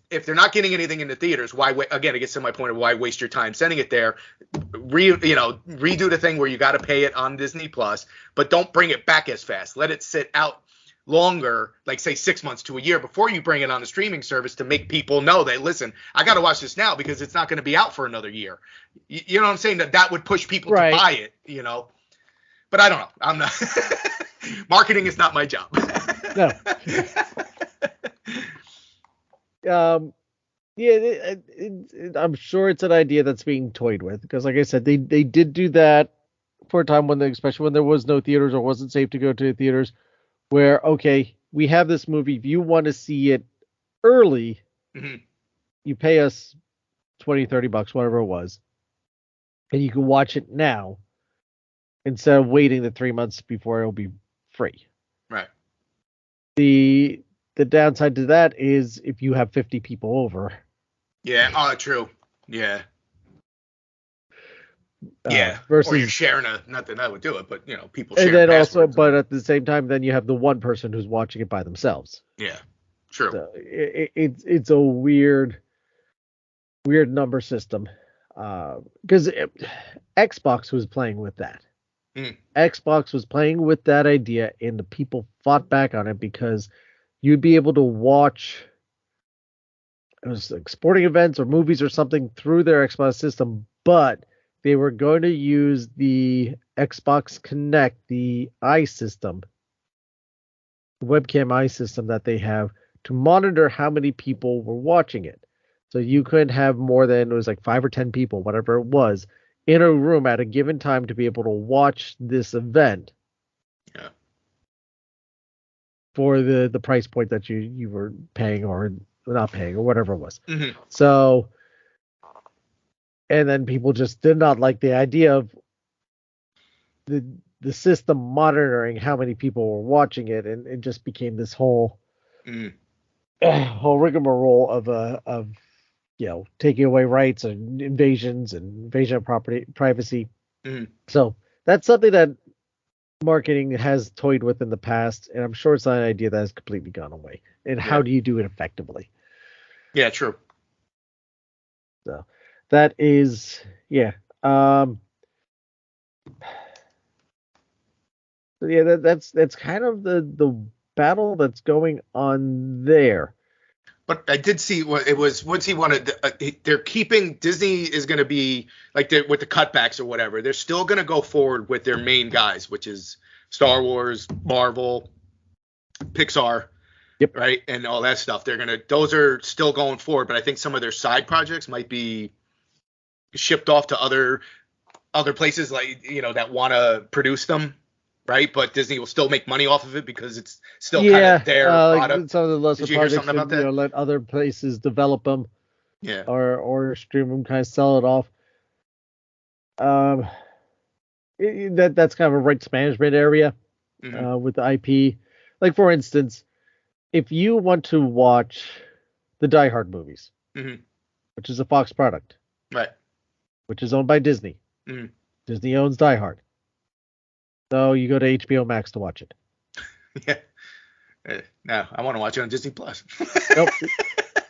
If they're not getting anything in the theaters, why? Again, it gets to my point of why waste your time sending it there. Redo the thing where you got to pay it on Disney Plus, but don't bring it back as fast. Let it sit out longer, like say 6 months to a year before you bring it on the streaming service to make people know that, listen, I got to watch this now because it's not going to be out for another year. You know what I'm saying? That would push people to buy it, But I don't know. I'm not. Marketing is not my job. No. I'm sure it's an idea that's being toyed with because, like I said, they did do that for a time especially when there was no theaters or wasn't safe to go to theaters, where, okay, we have this movie. If you want to see it early, Mhm. You pay us 20, $30, whatever it was, and you can watch it now instead of waiting the 3 months before it'll be free. Right. The downside to that is if you have 50 people over. Yeah. Oh, true. Yeah. Yeah. Versus, or you're sharing not that I would do it, but people and share then also, passwords. but at the same time, then you have the one person who's watching it by themselves. Yeah. True. So it's a weird number system. Because Xbox was playing with that. Xbox was playing with that idea, and the people fought back on it because you'd be able to watch, it was like sporting events or movies or something through their Xbox system, but they were going to use the Xbox Connect, the eye system, the webcam eye system that they have, to monitor how many people were watching it. So you could have more than, it was like 5 or 10 people, whatever it was, in a room at a given time to be able to watch this event. Yeah. For the price point that you were paying or not paying or whatever it was. Mm-hmm. So, and then people just did not like the idea of the system monitoring how many people were watching it, and it just became this whole whole rigmarole of taking away rights and invasion of property privacy. So that's something that marketing has toyed with in the past, and I'm sure it's not an idea that has completely gone away. And how do you do it effectively? Yeah, true. So that is, that's kind of the battle that's going on there. But I did see what it was. Once he wanted, they're keeping, Disney is going to be like with the cutbacks or whatever. They're still going to go forward with their main guys, which is Star Wars, Marvel, Pixar, right, and all that stuff. Those are still going forward. But I think some of their side projects might be shipped off to other places, like that want to produce them. Right, but Disney will still make money off of it because it's still kind of their product. Like some of the lesser Did you hear projects, something about that? Let other places develop them, Yeah, or stream them, kind of sell it off. That's kind of a rights management area with the IP. Like, for instance, if you want to watch the Die Hard movies, which is a Fox product, right, which is owned by Disney. Disney owns Die Hard. So you go to HBO Max to watch it. Yeah. No, I want to watch it on Disney Plus. Nope.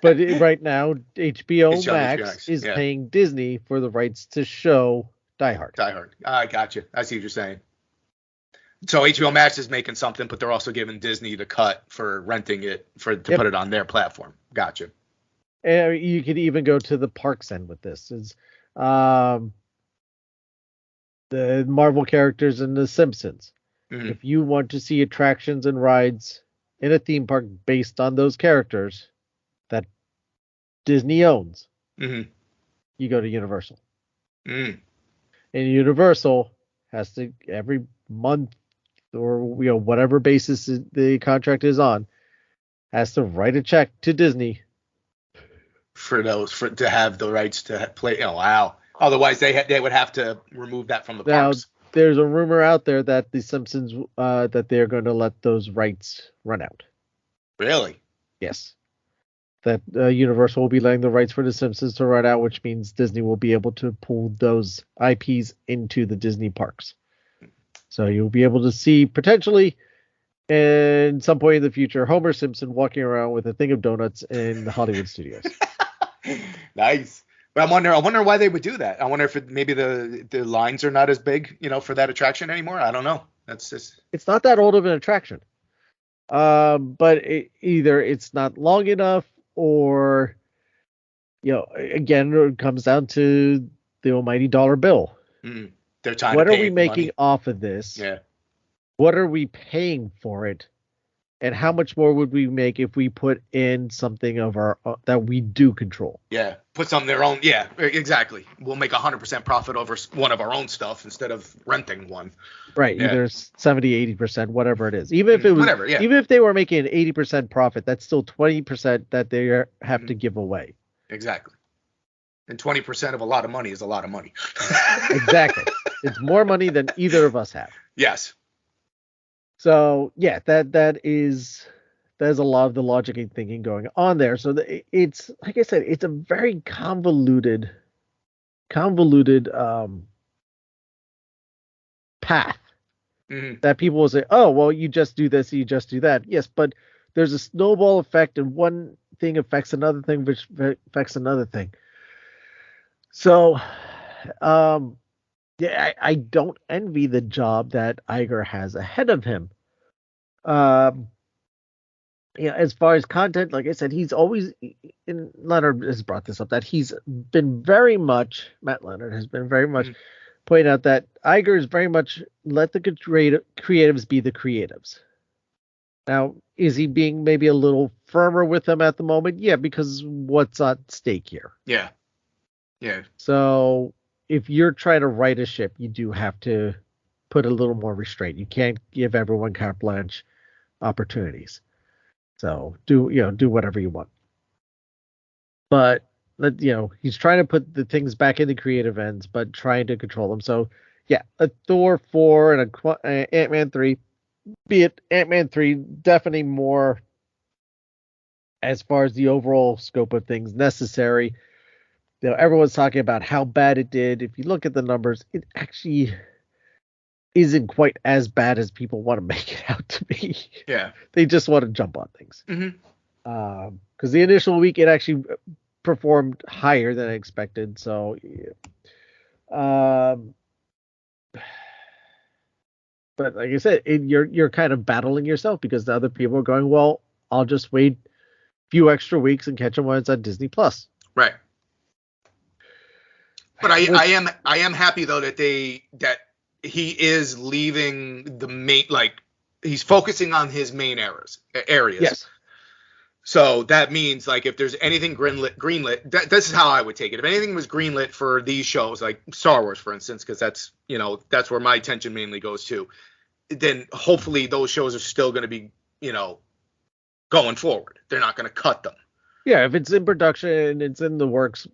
But right now, HBO Max is paying Disney for the rights to show Die Hard. Die Hard. I got you. I see what you're saying. So HBO Max is making something, but they're also giving Disney the cut for renting it to put it on their platform. Gotcha. And you could even go to the parks end with this. Is the Marvel characters in The Simpsons. If you want to see attractions and rides in a theme park based on those characters that Disney owns, you go to Universal. And Universal has to, every month or whatever basis the contract is on, has to write a check to Disney to have the rights to play. Oh, wow. Otherwise, they would have to remove that from the parks. Now, there's a rumor out there that The Simpsons, that they're going to let those rights run out. Really? Yes. That Universal will be letting the rights for The Simpsons to run out, which means Disney will be able to pull those IPs into the Disney parks. So you'll be able to see, potentially, in some point in the future, Homer Simpson walking around with a thing of donuts in the Hollywood studios. Nice. But I wonder why they would do that. I wonder if maybe the lines are not as big, for that attraction anymore. I don't know. That's just. It's not that old of an attraction. But either it's not long enough, or, again, it comes down to the almighty dollar bill. They're trying what to are pay we making money off of this? Yeah. What are we paying for it? and how much more would we make if we put in something of our that we do control? Yeah, put some of their own. Yeah, exactly. We'll make 100% profit over one of our own stuff instead of renting one. Right, Yeah. either 70, 80%, whatever it is. Even if it was, Whatever, yeah. even if they were making an 80% profit, that's still 20% that they have to give away. Exactly. And 20% of a lot of money is a lot of money. Exactly. It's more money than either of us have. Yes. So yeah, there's a lot of the logic and thinking going on there. So it's, like I said, it's a very convoluted path that people will say, oh, well, you just do this, you just do that. Yes, but there's a snowball effect, and one thing affects another thing, which affects another thing. So, yeah, I don't envy the job that Iger has ahead of him. Yeah, as far as content, like I said, he's always, and Leonard has brought this up, that Matt Leonard has been very much pointing out that Iger is very much let the creatives be the creatives. Now, is he being maybe a little firmer with them at the moment? Yeah, because what's at stake here? Yeah. Yeah. So if you're trying to write a ship, you do have to put a little more restraint. You can't give everyone carte blanche opportunities. So do whatever you want. But he's trying to put the things back in the creative ends, but trying to control them. So yeah, a Thor 4 and a Ant-Man 3, be it Ant-Man 3, definitely more as far as the overall scope of things necessary. Everyone's talking about how bad it did. If you look at the numbers, it actually isn't quite as bad as people want to make it out to be. Yeah. They just want to jump on things. Because the initial week, it actually performed higher than I expected. So, but like I said, you're kind of battling yourself, because the other people are going, well, I'll just wait a few extra weeks and catch them when it's on Disney Plus. Right. But I am happy though that he is leaving the main, like he's focusing on his main areas. Yes. So that means, like, if there's anything greenlit, this is how I would take it. If anything was greenlit for these shows, like Star Wars, for instance, because that's where my attention mainly goes to, then hopefully those shows are still going to be, going forward. They're not going to cut them. Yeah, if it's in production, it's in the works,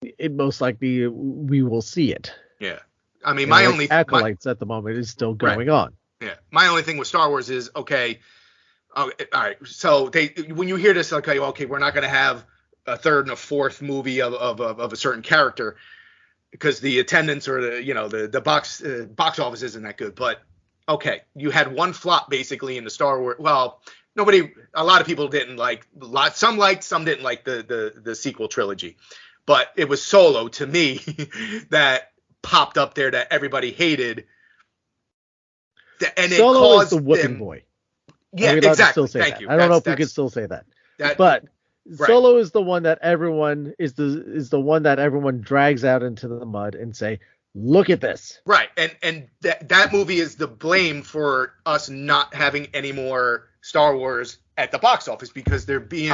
it most likely we will see it. Yeah. I mean, my only Acolytes at the moment is still going on. Yeah. My only thing with Star Wars is, okay, all right. So when you hear this, okay, we're not going to have a third and a fourth movie of a certain character because the attendance or the box office isn't that good. But okay, you had one flop basically in the Star Wars. Well, a lot of people didn't like. Some liked, some didn't like the sequel trilogy. But it was Solo, to me, that popped up there that everybody hated. And Solo is the whooping boy. Yeah, exactly. Thank you. I don't know if we could still say that. But right. Solo is the one that everyone is the one that everyone drags out into the mud and say, look at this. Right. And that movie is the blame for us not having any more Star Wars at the box office, because they're being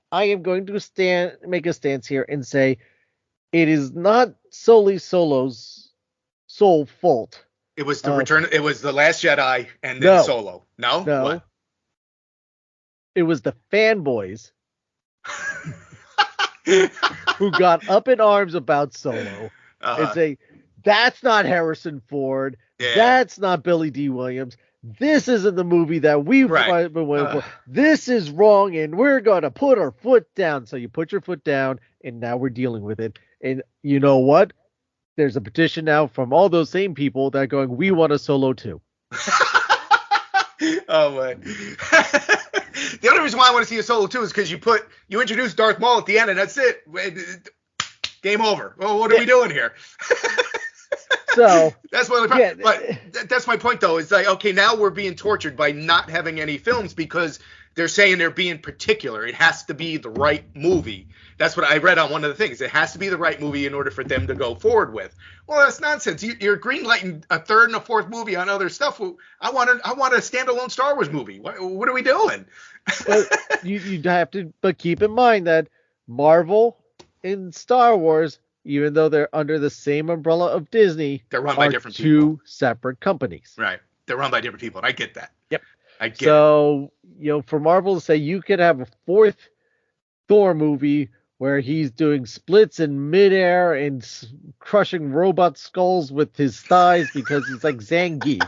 I am going to make a stance here and say it is not solely Solo's sole fault. It was the return. It was The Last Jedi and then Solo. No. What? It was the fanboys who got up in arms about Solo and say, that's not Harrison Ford. Yeah. That's not Billy D. Williams. This isn't the movie that we've been waiting for. This is wrong, and we're going to put our foot down. So you put your foot down, and now we're dealing with it. And you know what? There's a petition now from all those same people that are going, we want a Solo too. Oh, man. The only reason why I want to see a Solo too is because you introduce Darth Maul at the end, and that's it. Game over. Well, what are we doing here? So that's one of the problems. But that's my point, though. It's like, okay, now we're being tortured by not having any films, because they're saying they're being particular. It has to be the right movie. That's what I read on one of the things. It has to be the right movie in order for them to go forward with. Well, that's nonsense. You're greenlighting a third and a fourth movie on other stuff. I want a standalone Star Wars movie. What are we doing? But you have to, but keep in mind that Marvel and Star Wars, even though they're under the same umbrella of Disney, they're run by different people. Two separate companies. Right. They're run by different people. And I get that. Yep. I get it. So, for Marvel to say you could have a fourth Thor movie where he's doing splits in midair and crushing robot skulls with his thighs because he's like Zangief.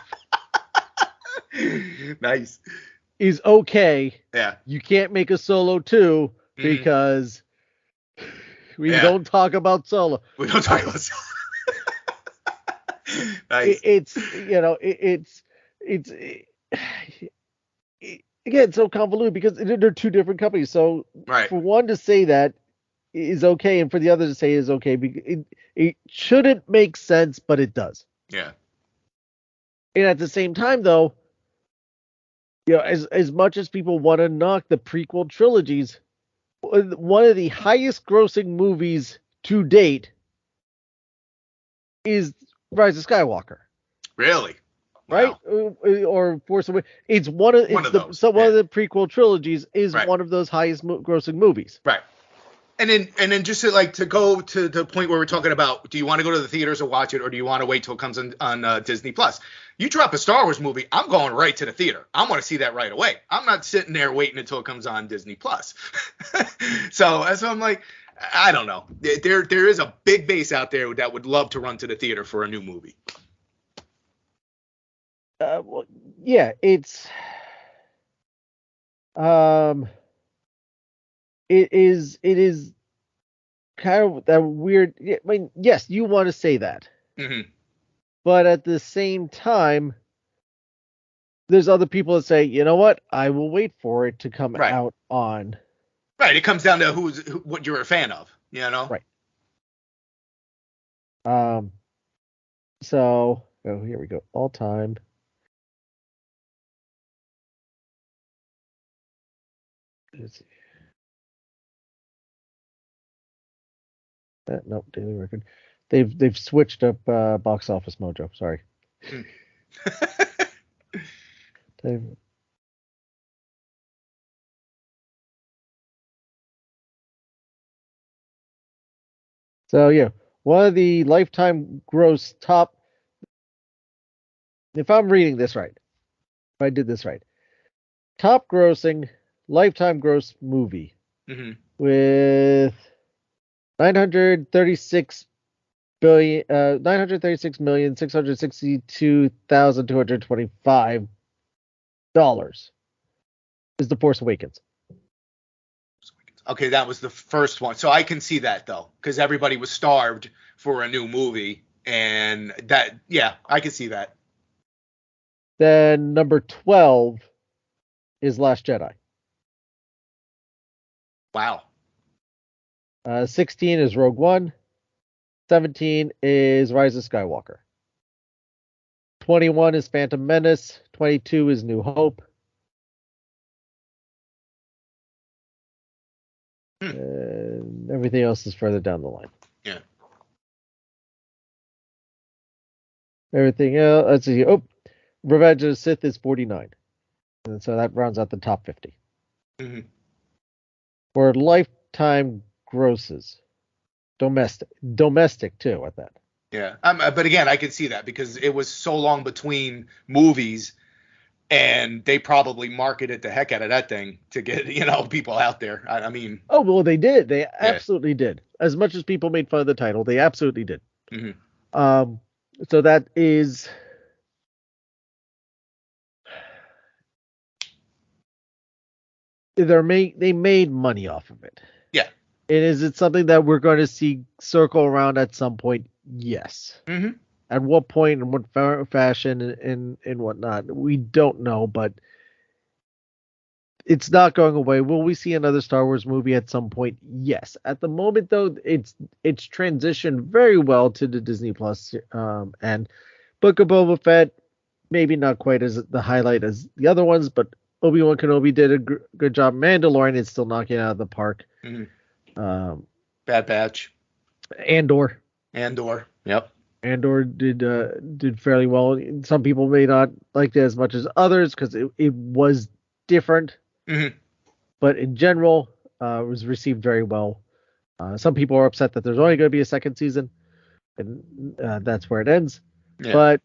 Nice. Is okay. Yeah. You can't make a Solo 2 because we don't talk about Solo. We don't talk about Solo. Nice. Again, so convoluted because they're two different companies. So for one to say that is okay, and for the other to say is okay, it shouldn't make sense, but it does. Yeah. And at the same time, though, as much as people want to knock the prequel trilogies, one of the highest grossing movies to date is Rise of Skywalker. Really? Right? Wow. Or Force Awakens. It's one of those. So one of the prequel trilogies is one of those highest grossing movies. Right. And then just to go to the point where we're talking about, do you want to go to the theaters or watch it, or do you want to wait till it comes on Disney Plus? You drop a Star Wars movie, I'm going right to the theater. I want to see that right away. I'm not sitting there waiting until it comes on Disney Plus. So I'm like, I don't know. There is a big base out there that would love to run to the theater for a new movie. Well, yeah, it's it is kind of that weird. I mean, yes, you want to say that, but at the same time, there's other people that say, you know what, I will wait for it to come out on. Right. It comes down to what you're a fan of, Right. So here we go. All time. Let's see. Nope, Daily Record. They've switched up Box Office Mojo. Sorry. So yeah, one of the lifetime gross top. If I'm reading this right, if I did this right, top grossing lifetime gross movie with 936,662,225 dollars is The Force Awakens. Okay, that was the first one. So I can see that, though, because everybody was starved for a new movie. And that, yeah, I can see that. Then number 12 is Last Jedi. Wow. 16 is Rogue One. 17 is Rise of Skywalker. 21 is Phantom Menace. 22 is New Hope. And everything else is further down the line. Yeah. Everything else, let's see. Oh, Revenge of the Sith is 49. And so that rounds out the top 50. For lifetime grosses. Domestic too at that. Yeah. But again, I can see that because it was so long between movies, and they probably marketed the heck out of that thing to get, people out there. I mean. Oh, well, they did. They absolutely did. As much as people made fun of the title, they absolutely did. So that is. They made money off of it. Yeah. And is it something that we're going to see circle around at some point? Yes. At what point and what fashion and whatnot, we don't know, but it's not going away. Will we see another Star Wars movie at some point? Yes. At the moment, though, it's transitioned very well to the Disney Plus, and Book of Boba Fett, maybe not quite as the highlight as the other ones, but Obi-Wan Kenobi did a good job. Mandalorian is still knocking it out of the park. Bad Batch. Andor. Yep. Andor did fairly well. Some people may not like it as much as others because it was different. But in general, it was received very well. Some people are upset that there's only going to be a second season, and that's where it ends. Yeah. But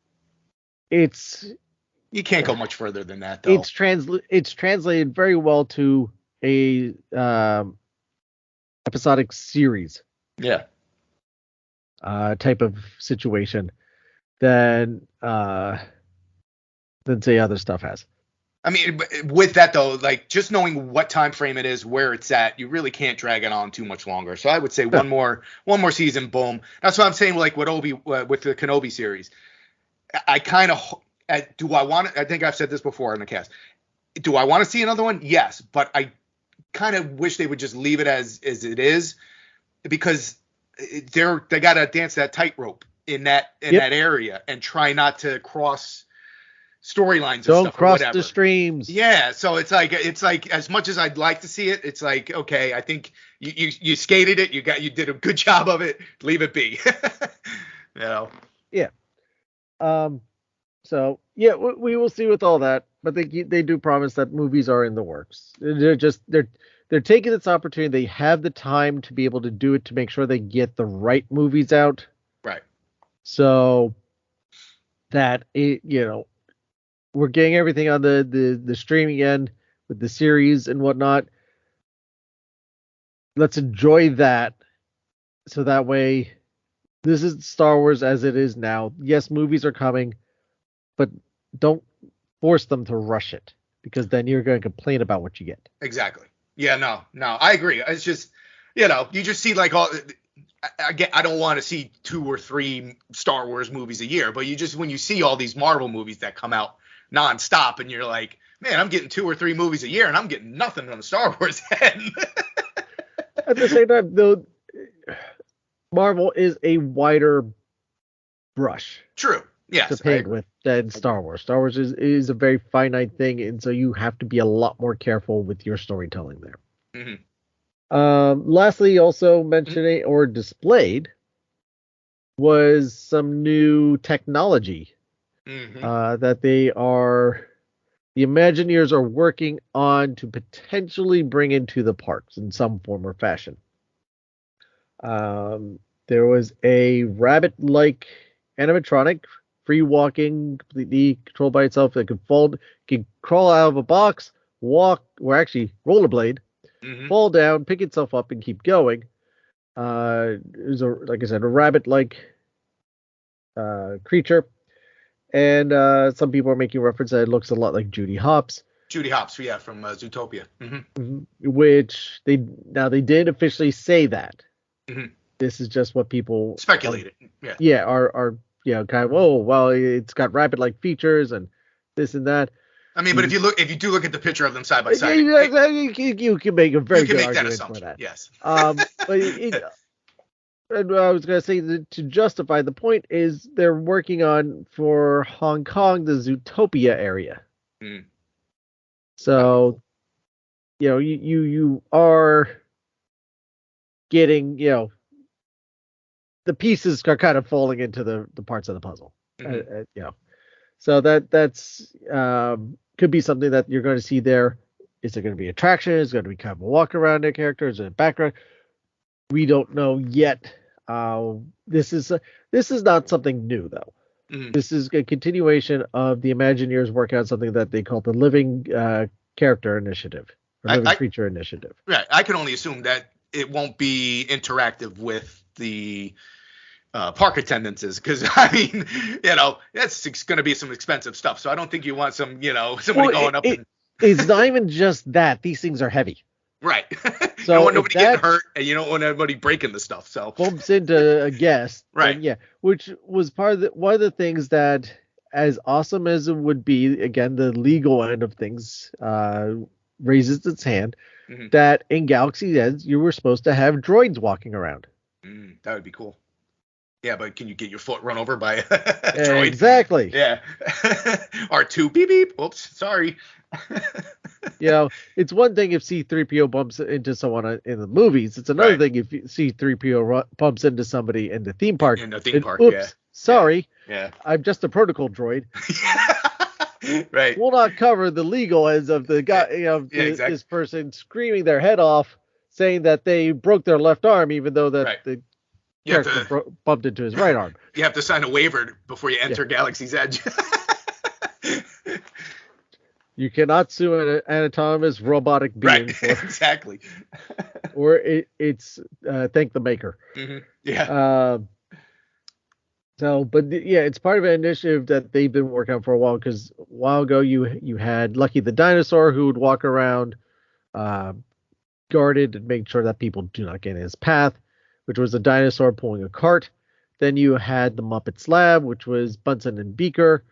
you can't go much further than that, though. It's translated very well to a episodic series. Yeah. Type of situation than say other stuff has. I mean, with that though, like just knowing what time frame it is, where it's at, you really can't drag it on too much longer. So I would say one more season, boom. That's what I'm saying. Like with the Kenobi series, I kind of do. I want to. I think I've said this before in the cast. Do I want to see another one? Yes, but I kind of wish they would just leave it as it is, because they got to dance that tightrope in that area and try not to cross storylines and Don't stuff. cross or whatever. the streams. Yeah, so it's like as much as I'd like to see it, it's like, okay, I think you skated it, you did a good job of it, leave it be. you know. Yeah. So yeah, we will see with all that, but they do promise that movies are in the works. They're taking this opportunity. They have the time to be able to do it, to make sure they get the right movies out. Right. So that we're getting everything on the streaming end with the series and whatnot. Let's enjoy that. So that way, this is Star Wars as it is now. Yes, movies are coming, but don't force them to rush it, because then you're going to complain about what you get. Exactly. Yeah, no, I agree. It's just, you just see like all. I don't want to see 2 or 3 Star Wars movies a year, but when you see all these Marvel movies that come out nonstop, and you're like, man, I'm getting 2 or 3 movies a year, and I'm getting nothing on the Star Wars end. At the same time, though, Marvel is a wider brush. True. Yes. To paint with than Star Wars. Star Wars is a very finite thing, and so you have to be a lot more careful with your storytelling there. Lastly, also mentioning or displayed was some new technology that the Imagineers are working on to potentially bring into the parks in some form or fashion. There was a rabbit-like animatronic, free walking, completely controlled by itself, that could crawl out of a box, walk, or actually rollerblade, fall down, pick itself up, and keep going. It was, like I said, a rabbit-like creature. And some people are making reference that it looks a lot like Judy Hopps. Judy Hopps, yeah, from Zootopia. Which they did officially say that. This is just what people speculated. Are kind of, oh, well, it's got rabbit-like features and this and that. I mean, but if you do look at the picture of them side by side, you can make a very good argument for that. Yes. And I was going to say that to justify the point is they're working on, for Hong Kong, the Zootopia area. So, you are getting, the pieces are kind of falling into the parts of the puzzle. So that's could be something that you're going to see there. Is it going to be attraction? Is it going to be kind of a walk around their characters and background? We don't know yet. This is not something new, though. This is a continuation of the Imagineers working on something that they call the Living Character Initiative, or Living Creature Initiative. Right. I can only assume that it won't be interactive with the park attendances, because I mean, that's going to be some expensive stuff. So I don't think you want somebody going up. It's not even just that; these things are heavy. Right. So you don't want nobody getting hurt, and you don't want anybody breaking the stuff. So bumps into a guest, right? Yeah, which was one of the things that, as awesome as it would be, again, the legal end of things raises its hand. That in Galaxy's Edge, you were supposed to have droids walking around. That would be cool. Yeah, but can you get your foot run over by a droid? Exactly. Yeah. R2, beep, beep. Oops, sorry. It's one thing if C-3PO bumps into someone in the movies. It's another thing if C-3PO bumps into somebody in the theme park. In the theme park, oops, sorry. Yeah. I'm just a protocol droid. Right. Will not cover the legal ends of the guy, exactly. this person screaming their head off, saying that they broke their left arm, even though that the character bumped into his right arm. You have to sign a waiver before you enter Galaxy's Edge. You cannot sue an autonomous robotic being. Right, exactly. Or it's thank the maker. Mm-hmm. Yeah. It's part of an initiative that they've been working on for a while, because a while ago you had Lucky the dinosaur, who would walk around guarded and make sure that people do not get in his path, which was a dinosaur pulling a cart. Then you had the Muppets Lab, which was Bunsen and Beaker,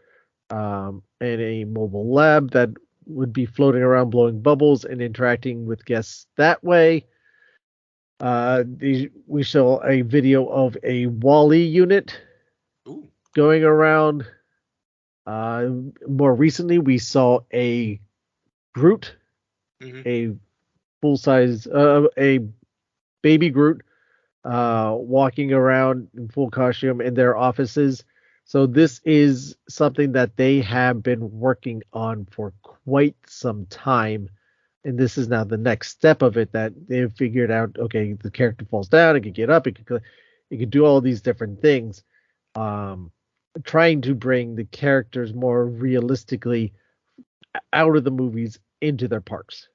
and a mobile lab that would be floating around blowing bubbles and interacting with guests that way. We saw a video of a Wall-E unit going around. More recently, we saw a Groot, a full-size, a baby Groot, walking around in full costume in their offices. So this is something that they have been working on for quite some time. And this is now the next step of it, that they've figured out, okay, the character falls down, it could get up, it could do all these different things. Trying to bring the characters more realistically out of the movies into their parks.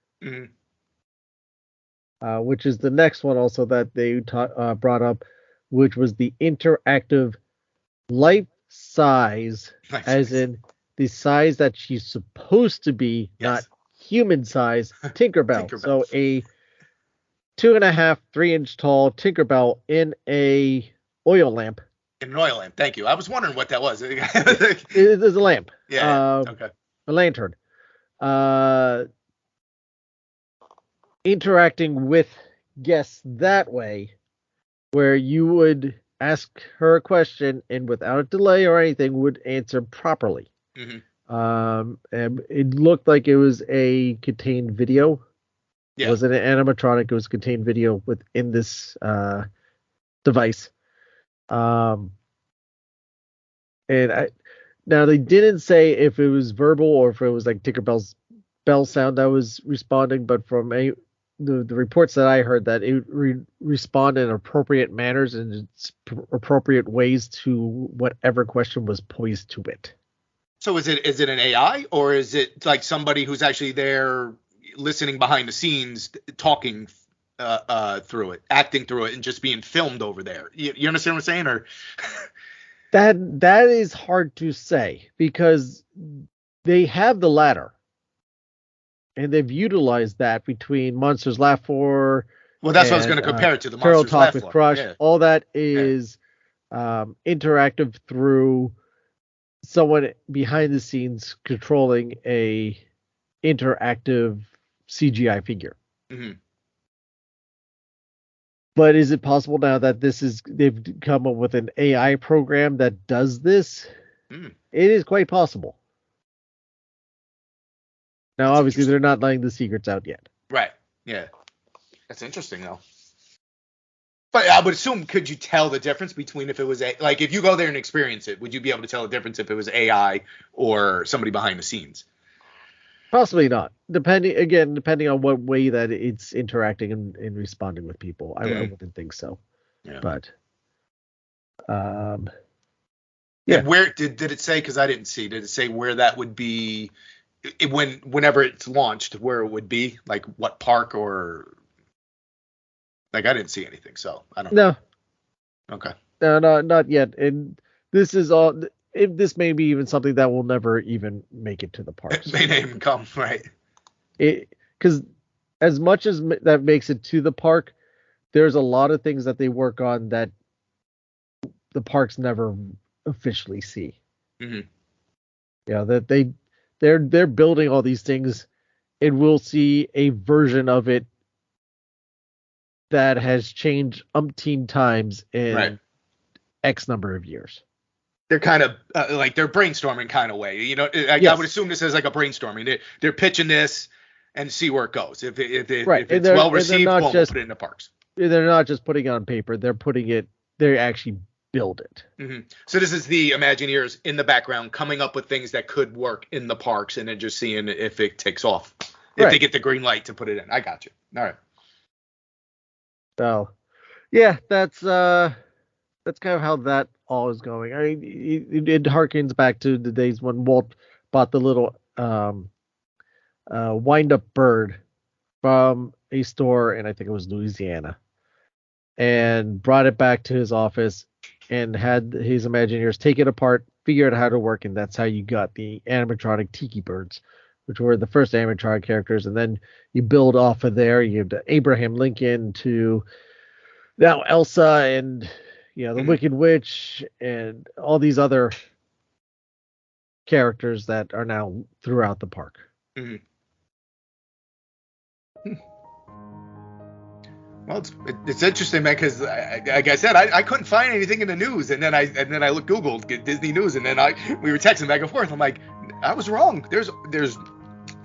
Which is the next one also that they brought up, which was the interactive life size, as in the size that she's supposed to be, not human size, Tinkerbell. So a 2.5, 3-inch tall Tinkerbell in a oil lamp. In an oil lamp, thank you. I was wondering what that was. It is a lamp. Okay. A lantern. Interacting with guests that way, where you would ask her a question and without a delay or anything would answer properly. And it looked like it was a contained video. It wasn't an animatronic. It was contained video within this device. Now they didn't say if it was verbal or if it was like Tinkerbell's bell sound that was responding, but from the reports that I heard, that it responded in appropriate manners and appropriate ways to whatever question was posed to it. So is it an AI, or is it like somebody who's actually there listening behind the scenes, talking through it, acting through it, and just being filmed over there? You understand what I'm saying? Or that is hard to say, because they have the latter. And they've utilized that between Monsters Laugh For. Well, that's what I was going to compare it to. The Carol Monsters Talk Laugh with For. Crush. Yeah. All that is interactive through someone behind the scenes controlling a interactive CGI figure. But is it possible now that they've come up with an AI program that does this? It is quite possible. Now, obviously, they're not letting the secrets out yet. Right. Yeah. That's interesting, though. But I would assume, could you tell the difference between if it was like if you go there and experience it, would you be able to tell the difference if it was AI or somebody behind the scenes? Possibly not. Depending on what way that it's interacting and responding with people. I wouldn't think so. Yeah. But where did it say? Because I didn't see. Did it say where that would be? Whenever it's launched, where it would be, like what park, or like I didn't see anything, so I don't know. Okay. No, not yet. And this is all. This may be even something that will never even make it to the parks. It may not even come, right? Because as much as that makes it to the park, there's a lot of things that they work on that the parks never officially see. That they're building all these things, and we'll see a version of it that has changed umpteen times, and X number of years. They're kind of like they're brainstorming kind of way. I Yes. would assume this is like a brainstorming. They're pitching this and see where it goes. If Right. it's well received, not we'll just put it in the parks. they're not just putting it on paper. They actually build it. Mm-hmm. So this is the Imagineers in the background coming up with things that could work in the parks and then just seeing if it takes off. If Right. they get the green light to put it in. I got you. All right. So, yeah, that's kind of how that all is going. I mean, it harkens back to the days when Walt bought the little wind-up bird from a store in, I think it was Louisiana, and brought it back to his office and had his Imagineers take it apart, figure out how to work, and that's how you got the animatronic tiki birds, which were the first animatronic characters. And then you build off of there. You have Abraham Lincoln to now Elsa and the Wicked Witch and all these other characters that are now throughout the park. Mm-hmm. Well, it's interesting, man, because like I said, I couldn't find anything in the news, and then I Googled Disney News, and then we were texting back and forth. I'm like, I was wrong. There's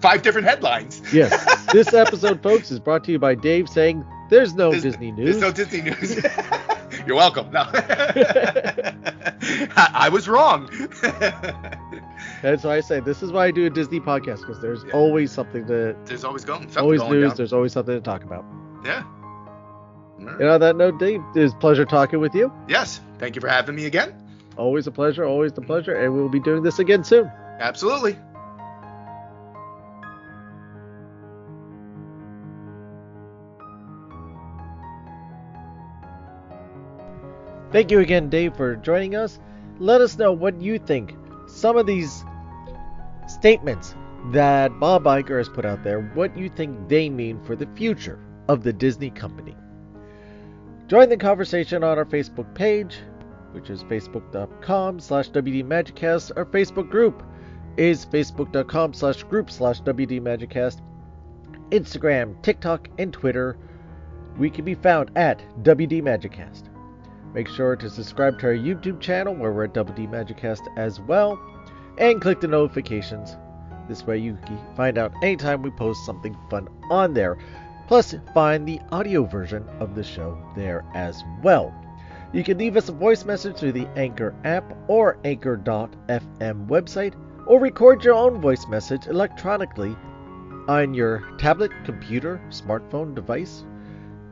5 different headlines. Yes, this episode, folks, is brought to you by Dave saying there's no Disney news. There's no Disney news. You're welcome. No. I was wrong. That's why I say this is why I do a Disney podcast, because there's always something to. There's always news. Down. There's always something to talk about. Yeah. Right. On that note, Dave, it was a pleasure talking with you. Yes. Thank you for having me again. Always a pleasure. Always the pleasure. And we'll be doing this again soon. Absolutely. Thank you again, Dave, for joining us. Let us know what you think. Some of these statements that Bob Iger has put out there, what you think they mean for the future of the Disney company. Join the conversation on our Facebook page, which is facebook.com/WDMagicCast. Our Facebook group is facebook.com/group/WDMagicCast. Instagram, TikTok, and Twitter, we can be found at WDMagicCast. Make sure to subscribe to our YouTube channel, where we're at WDMagicCast as well, and click the notifications. This way you can find out anytime we post something fun on there. Plus, find the audio version of the show there as well. You can leave us a voice message through the Anchor app or Anchor.fm website, or record your own voice message electronically on your tablet, computer, smartphone device,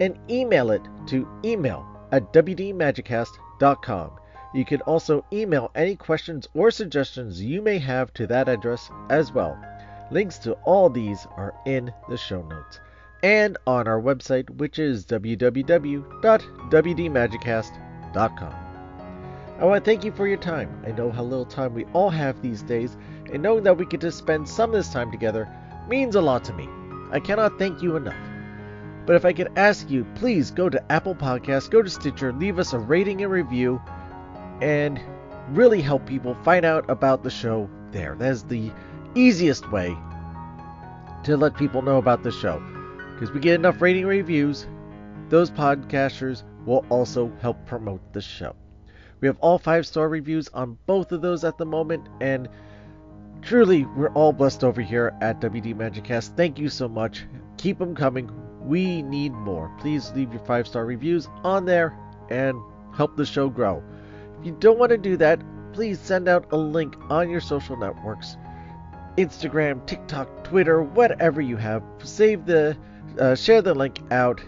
and email it to email@wdmagiccast.com. You can also email any questions or suggestions you may have to that address as well. Links to all these are in the show notes and on our website, which is www.wdmagiccast.com. I want to thank you for your time. I know how little time we all have these days, and knowing that we get to spend some of this time together means a lot to me. I cannot thank you enough. But if I could ask you, please go to Apple Podcasts, go to Stitcher, leave us a rating and review, and really help people find out about the show there. That is the easiest way to let people know about the show. Because we get enough rating and reviews, those podcasters will also help promote the show. We have all 5-star reviews on both of those at the moment, and truly, we're all blessed over here at WD Magiccast. Thank you so much. Keep them coming. We need more. Please leave your 5-star reviews on there and help the show grow. If you don't want to do that, please send out a link on your social networks. Instagram, TikTok, Twitter, whatever you have. Share the link out.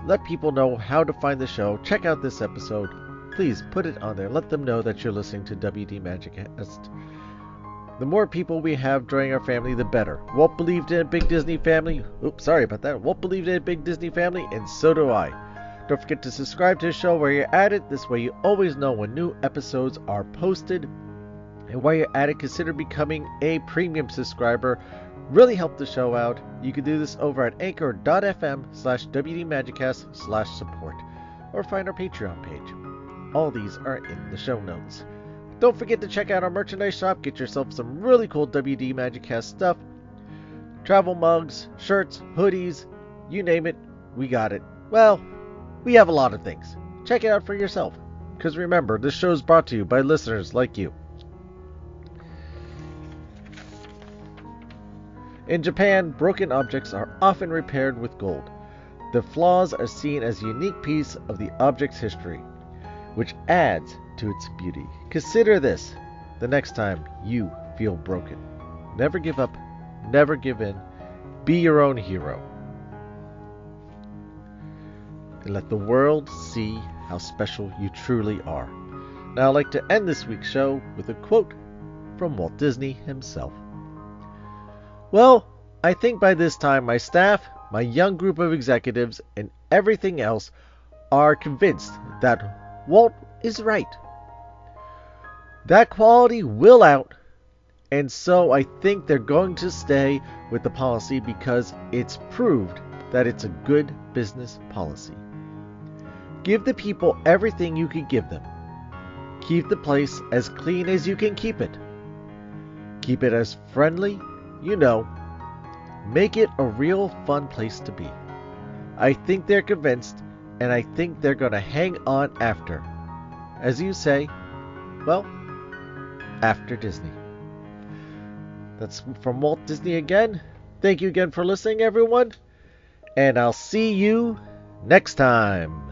Let people know how to find the show. Check out this episode. Please put it on there. Let them know that you're listening to WD Magiccast. The more people we have joining our family, the better. Walt believed in a big Disney family. Oops, sorry about that. Walt believed in a big Disney family, and so do I. Don't forget to subscribe to the show where you're at it. This way you always know when new episodes are posted. And while you're at it, consider becoming a premium subscriber. Really help the show out. You can do this over at anchor.fm/WDMagicCast/support, or find our Patreon page. All these are in the show notes. Don't forget to check out our merchandise shop. Get yourself some really cool WD Magiccast stuff. Travel mugs, shirts, hoodies, you name it, we got it. Well, we have a lot of things. Check it out for yourself. Because remember, this show is brought to you by listeners like you. In Japan, broken objects are often repaired with gold. The flaws are seen as a unique piece of the object's history, which adds to its beauty. Consider this the next time you feel broken. Never give up, never give in, be your own hero. And let the world see how special you truly are. Now I'd like to end this week's show with a quote from Walt Disney himself. Well, I think by this time my staff, my young group of executives, and everything else are convinced that Walt is right. That quality will out, and so I think they're going to stay with the policy because it's proved that it's a good business policy. Give the people everything you can give them. Keep the place as clean as you can keep it. Keep it as friendly, Make it a real fun place to be. I think they're convinced, and I think they're going to hang on after. As you say, well, after Disney. That's from Walt Disney again. Thank you again for listening, everyone. And I'll see you next time.